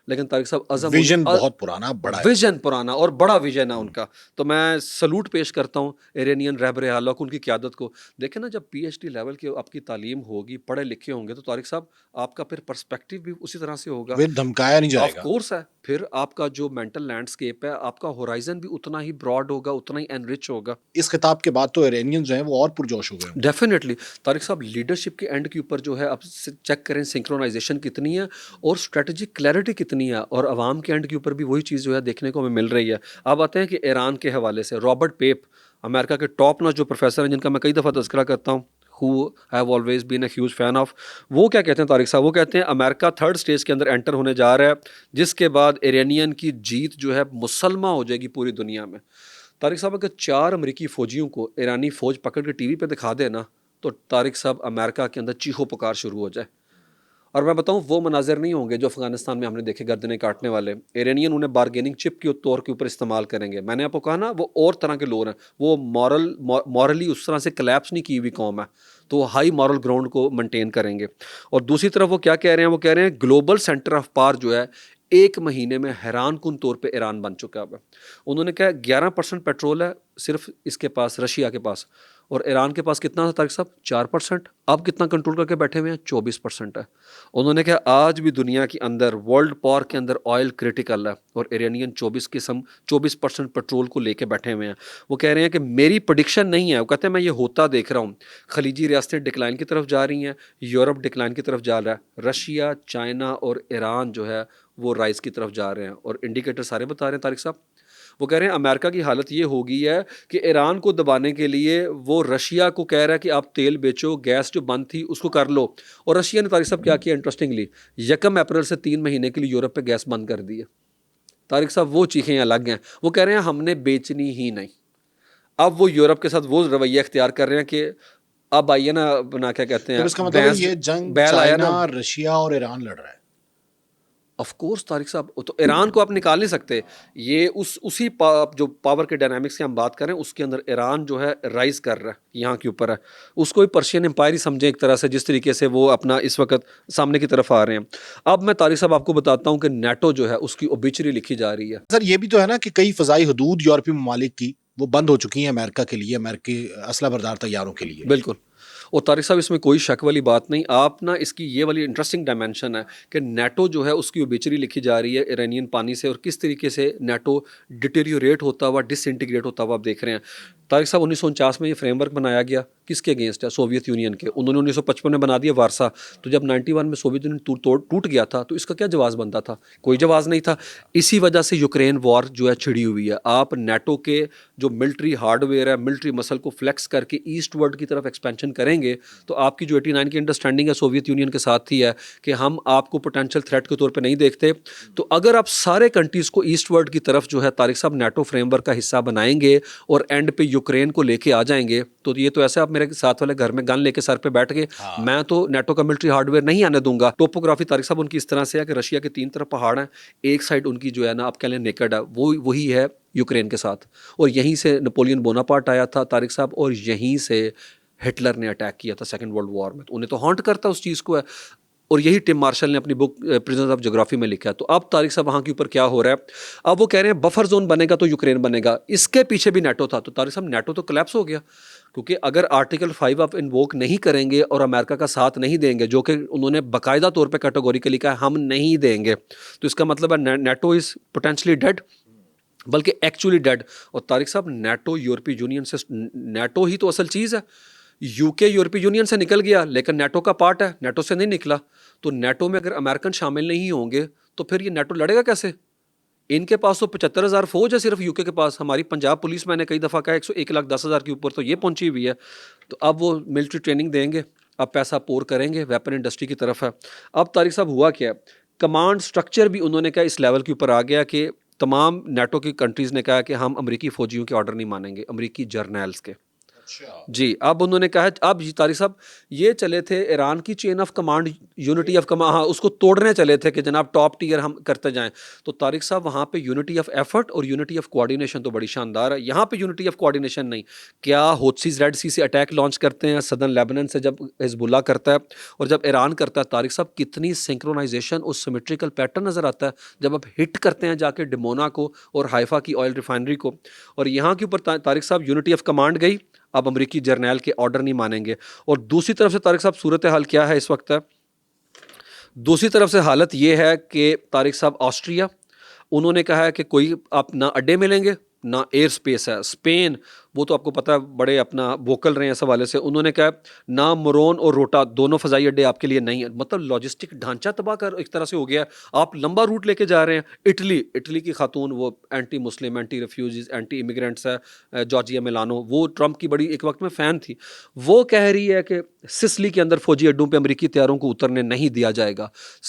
لیکن طارق صاحب عزم، ویژن بہت پرانا بڑا ہے، ویژن پرانا اور بڑا ویژن ہے ان کا. تو میں سلوٹ پیش کرتا ہوں ایرانین رہبر اعلیٰ کو، ان کی قیادت کو. دیکھیں نا جب PhD لیول کی آپ کی تعلیم ہوگی، پڑھے لکھے ہوں گے، تو طارق صاحب آپ کا پھر پرسپیکٹیو بھی اسی طرح سے ہوگا. پھر دھمکایا نہیں جائے آف گا. کورس ہے، پھر آپ کا جو مینٹل لینڈسکیپ ہے، آپ کا ہورائزن بھی اتنا ہی براڈ ہوگا، اتنا ہی انرچ ہوگا. اس خطاب کے بعد تو ایرانین جو ہیں وہ اور پرجوش ہو گئے ہیں. ڈیفینیٹلی طارق صاحب لیڈرشپ کے اینڈ کے اوپر جو ہے آپ چیک کریں سنکرونائزیشن کتنی ہے اور اسٹریٹجک کلیئرٹی کتنی ہے، اور عوام کے اینڈ کے اوپر بھی وہی چیز جو ہے دیکھنے کو ہمیں مل رہی ہے. اب آتے ہیں کہ ایران کے حوالے سے رابرٹ پیپ، امریکہ کے ٹاپ ناچ جو پروفیسر ہیں جن کا میں کئی دفعہ تذکرہ کرتا ہوں، who have always been a huge fan of، وہ کیا کہتے ہیں طارق صاحب؟ وہ کہتے ہیں امریکہ تھرڈ سٹیج کے اندر انٹر ہونے جا رہا ہے، جس کے بعد ایرانین کی جیت جو ہے مسلمہ ہو جائے گی پوری دنیا میں. طارق صاحب اگر 4 امریکی فوجیوں کو ایرانی فوج پکڑ کے TV پہ دکھا دے نا، تو طارق صاحب امریکہ کے اندر چیخو پکار شروع ہو جائے. اور میں بتاؤں وہ مناظر نہیں ہوں گے جو افغانستان میں ہم نے دیکھے، گردنیں کاٹنے والے. ایرانین انہیں بارگیننگ چپ کے طور کے اوپر استعمال کریں گے. میں نے آپ کو کہا نا وہ اور طرح کے لوگ ہیں، وہ مورلی اس طرح سے کلیپس نہیں کی ہوئی قوم ہے، تو وہ ہائی مورل گراؤنڈ کو مینٹین کریں گے. اور دوسری طرف وہ کیا کہہ رہے ہیں؟ وہ کہہ رہے ہیں گلوبل سینٹر آف پاور جو ہے 1 مہینے میں حیران کن طور پہ ایران بن چکا ہے. انہوں نے کہا 11% پیٹرول ہے صرف اس کے پاس، رشیا کے پاس، اور ایران کے پاس کتنا تھا طارق صاحب؟ 4%. اب کتنا کنٹرول کر کے بیٹھے ہوئے ہیں؟ 24% ہے. انہوں نے کہا آج بھی دنیا کے اندر ورلڈ پاور کے اندر آئل کریٹیکل ہے، اور ایرانین 24% پیٹرول کو لے کے بیٹھے ہوئے ہیں. وہ کہہ رہے ہیں کہ میری پریڈکشن نہیں ہے، وہ کہتے ہیں میں یہ ہوتا دیکھ رہا ہوں، خلیجی ریاستیں ڈکلائن کی طرف جا رہی ہیں، یورپ ڈکلائن کی طرف جا رہا ہے، رشیا، چائنا اور ایران جو ہے وہ رائز کی طرف جا رہے ہیں. اور انڈیکیٹر سارے بتا رہے ہیں طارق صاحب. وہ کہہ رہے ہیں امریکہ کی حالت یہ ہو گئی ہے کہ ایران کو دبانے کے لیے وہ رشیا کو کہہ رہا ہے کہ آپ تیل بیچو، گیس جو بند تھی اس کو کر لو. اور رشیا نے طارق صاحب کیا کیا انٹرسٹنگلی، 1 اپریل سے 3 مہینے کے لیے یورپ پہ گیس بند کر دی ہے. طارق صاحب وہ چیخیں الگ ہیں. وہ کہہ رہے ہیں ہم نے بیچنی ہی نہیں. اب وہ یورپ کے ساتھ وہ رویہ اختیار کر رہے ہیں کہ اب آئیے نا بنا کیا کہتے ہیں، اس کا مطلب یہ جنگ بیل آیا نا. چائنا، رشیا اور ایران لڑ رہا ہے. آف کورس طارق صاحب، تو ایران کو آپ نکال نہیں سکتے. یہ اسی جو پاور کے ڈائنامکس کی ہم بات کریں اس کے اندر ایران جو ہے رائز کر رہا ہے، یہاں کے اوپر ہے. اس کو بھی پرشین امپائر ہی سمجھیں ایک طرح سے، جس طریقے سے وہ اپنا اس وقت سامنے کی طرف آ رہے ہیں. اب میں طارق صاحب آپ کو بتاتا ہوں کہ نیٹو جو ہے اس کی اوبیچری لکھی جا رہی ہے. سر یہ بھی تو ہے نا کہ کئی فضائی حدود یورپی ممالک کی وہ بند ہو چکی ہیں امریکہ کے لیے، امریکی اسلحہ بردار طیاروں کے لیے. بالکل. اور طارق صاحب اس میں کوئی شک والی بات نہیں. آپ نا اس کی یہ والی انٹرسٹنگ ڈائمینشن ہے کہ نیٹو جو ہے اس کی اوبیچری لکھی جا رہی ہے ایرانین پانی سے، اور کس طریقے سے نیٹو ڈیٹیریوریٹ ہوتا ہوا، ڈس انٹیگریٹ ہوتا ہوا آپ دیکھ رہے ہیں. طارق صاحب 1949 میں یہ فریم ورک بنایا گیا، کس کے اگینسٹ ہے؟ سوویت یونین کے. انہوں نے 1955 میں بنا دیا وارسا. تو جب 91 میں سوویت یونین ٹوٹ گیا تھا تو اس کا کیا جواز بنتا تھا؟ کوئی جواز نہیں تھا. اسی وجہ سے یوکرین وار جو ہے چھڑی ہوئی ہے. آپ نیٹو کے جو ملٹری ہارڈ ویئر ہے، ملٹری مسل کو فلیکس کر کے ایسٹ ورڈ کی طرف ایکسپینشن ایکشن کریں گے تو آپ کی جو 89 کی انڈرسٹینڈنگ ہے سوویت یونین کے ساتھ ہی ہے کہ ہم آپ کو پوٹینشیل تھریٹ کے طور پہ نہیں دیکھتے، تو اگر آپ سارے کنٹریز کو ایسٹ ورلڈ کی طرف جو ہے طارق صاحب نیٹو فریم ورک کا حصہ بنائیں گے اور اینڈ پہ یوکرین کو لے کے آ جائیں گے، تو یہ تو ایسا آپ میرے ساتھ والے گھر میں گن لے کے سر پہ بیٹھ گئے، میں تو نیٹو کا ملٹری ہارڈ ویئر نہیں آنے دوں گا۔ ٹوپوگرافی طارق صاحب ان کی اس طرح سے ہے کہ رشیا کے 3 طرف پہاڑ ہیں، ایک سائڈ ان کی جو ہے نا آپ کہہ لیں نیکڈ ہے، وہی ہے یوکرین کے ساتھ، اور یہیں سے نپولین بوناپارٹ آیا تھا طارق صاحب، اور یہیں سے ہٹلر نے اٹیک کیا تھا سیکنڈ ورلڈ وار میں، تو انہیں تو ہانٹ کرتا اس چیز کو ہے، اور یہی ٹم مارشل نے اپنی بک پرزنرز آف جغرافی میں لکھا ہے۔ تو اب طارق صاحب وہاں کے اوپر کیا ہو رہا ہے، اب وہ کہہ رہے ہیں بفر زون بنے گا تو یوکرین بنے گا، اس کے پیچھے بھی نیٹو تھا، تو طارق صاحب نیٹو تو کلیپس ہو گیا، کیونکہ اگر آرٹیکل 5 آپ انووک نہیں کریں گے اور امریکہ کا ساتھ نہیں دیں گے، جو کہ انہوں نے باقاعدہ طور پہ کیٹیگوریکلی کہا ہم نہیں دیں گے، تو اس کا مطلب ہے نیٹو از پوٹینشلی ڈیڈ، بلکہ ایکچولی ڈیڈ۔ اور طارق صاحب نیٹو یورپی یونین سے، نیٹو ہی تو اصل چیز ہے، یو کے یورپی یونین سے نکل گیا لیکن نیٹو کا پارٹ ہے، نیٹو سے نہیں نکلا، تو نیٹو میں اگر امریکن شامل نہیں ہوں گے تو پھر یہ نیٹو لڑے گا کیسے؟ ان کے پاس تو 75,000 فوج ہے صرف یو کے پاس، ہماری پنجاب پولیس میں نے کئی دفعہ کہا 1,10,000 کے اوپر تو یہ پہنچی ہوئی ہے، تو اب وہ ملٹری ٹریننگ دیں گے، اب پیسہ پور کریں گے، ویپن انڈسٹری کی طرف ہے۔ اب طارق صاحب ہوا کیا ہے، کمانڈ سٹرکچر بھی انہوں نے کہا اس لیول کے اوپر آ گیا کہ تمام نیٹو کی کنٹریز نے کہا کہ ہم امریکی فوجیوں کے آرڈر نہیں مانیں گے، امریکی جرنیلز کے۔ جی اب انہوں نے کہا، اب طارق صاحب یہ چلے تھے ایران کی chain of command, unity of command, ہاں اس کو توڑنے چلے تھے کہ جناب ٹاپ ٹیئر ہم کرتے جائیں، تو طارق صاحب وہاں پہ یونٹی آف ایفرٹ اور یونٹی آف کوآرڈینیشن تو بڑی شاندار ہے، یہاں پہ یونٹی آف کوآرڈینیشن نہیں، کیا ہوتھیز ریڈ سی سے اٹیک لانچ کرتے ہیں، سدرن لیبنن سے جب حزب اللہ کرتا ہے اور جب ایران کرتا ہے، طارق صاحب کتنی سنکرونائزیشن اور سیمیٹریکل پیٹرن نظر آتا ہے جب آپ ہٹ کرتے ہیں جا کے ڈمونا کو اور حائفہ کی آئل ریفائنری کو، اور یہاں کے اوپر طارق صاحب یونٹی آف کمانڈ گئی، اب امریکی جرنیل کے آرڈر نہیں مانیں گے۔ اور دوسری طرف سے طارق صاحب صورتحال کیا ہے اس وقت ہے، دوسری طرف سے حالت یہ ہے کہ طارق صاحب آسٹریا، انہوں نے کہا ہے کہ کوئی آپ نہ اڈے ملیں گے نہ ایئر سپیس ہے، اسپین وہ تو آپ کو پتہ ہے بڑے اپنا ووکل رہے ہیں اس حوالے سے، انہوں نے کہا نہ مرون اور روٹا دونوں فضائی اڈے آپ کے لیے نہیں ہیں، مطلب لاجسٹک ڈھانچہ تباہ کر ایک طرح سے ہو گیا ہے، آپ لمبا روٹ لے کے جا رہے ہیں۔ اٹلی کی خاتون وہ اینٹی مسلم، اینٹی ریفیوجیز، اینٹی امیگرینٹس ہے، جارجیا میلانو، وہ ٹرمپ کی بڑی ایک وقت میں فین تھی، وہ کہہ رہی ہے کہ سسلی کے اندر فوجی اڈوں پہ امریکی طیاروں کو اترنے نہیں دیا جائے گا،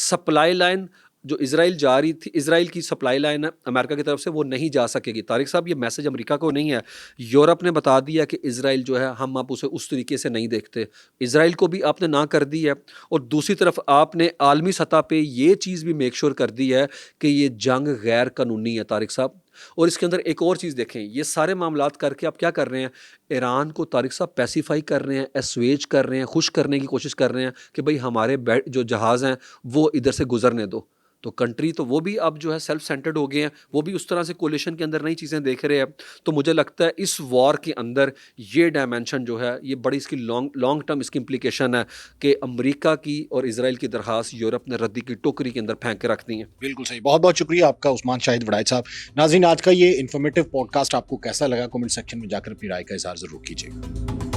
سپلائی لائن جو اسرائیل جا رہی تھی، اسرائیل کی سپلائی لائن ہے امریکہ کی طرف سے، وہ نہیں جا سکے گی۔ طارق صاحب یہ میسج امریکہ کو نہیں ہے، یورپ نے بتا دیا کہ اسرائیل جو ہے ہم آپ اسے اس طریقے سے نہیں دیکھتے، اسرائیل کو بھی آپ نے نہ کر دی ہے، اور دوسری طرف آپ نے عالمی سطح پہ یہ چیز بھی میک شور کر دی ہے کہ یہ جنگ غیر قانونی ہے طارق صاحب۔ اور اس کے اندر ایک اور چیز دیکھیں، یہ سارے معاملات کر کے آپ کیا کر رہے ہیں، ایران کو طارق صاحب پیسیفائی کر رہے ہیں، ایسویج کر رہے ہیں، خوش کرنے کی کوشش کر رہے ہیں کہ بھئی ہمارے جو جہاز ہیں وہ ادھر سے گزرنے دو، تو کنٹری تو وہ بھی اب جو ہے سیلف سینٹرڈ ہو گئے ہیں، وہ بھی اس طرح سے کولیشن کے اندر نئی چیزیں دیکھ رہے ہیں۔ تو مجھے لگتا ہے اس وار کے اندر یہ ڈائمینشن جو ہے یہ بڑی اس کی لانگ ٹرم اس کی امپلیکیشن ہے کہ امریکہ کی اور اسرائیل کی درخواست یورپ نے ردی کی ٹوکری کے اندر پھینک کے رکھ دی ہیں۔ بالکل صحیح، بہت بہت شکریہ آپ کا عثمان شاہد وڑائچ صاحب۔ ناظرین آج کا یہ انفارمیٹیو پوڈ کاسٹ آپ کو کیسا لگا، کمنٹ سیکشن میں جا کر اپنی رائے کا اظہار ضرور کیجیے گا۔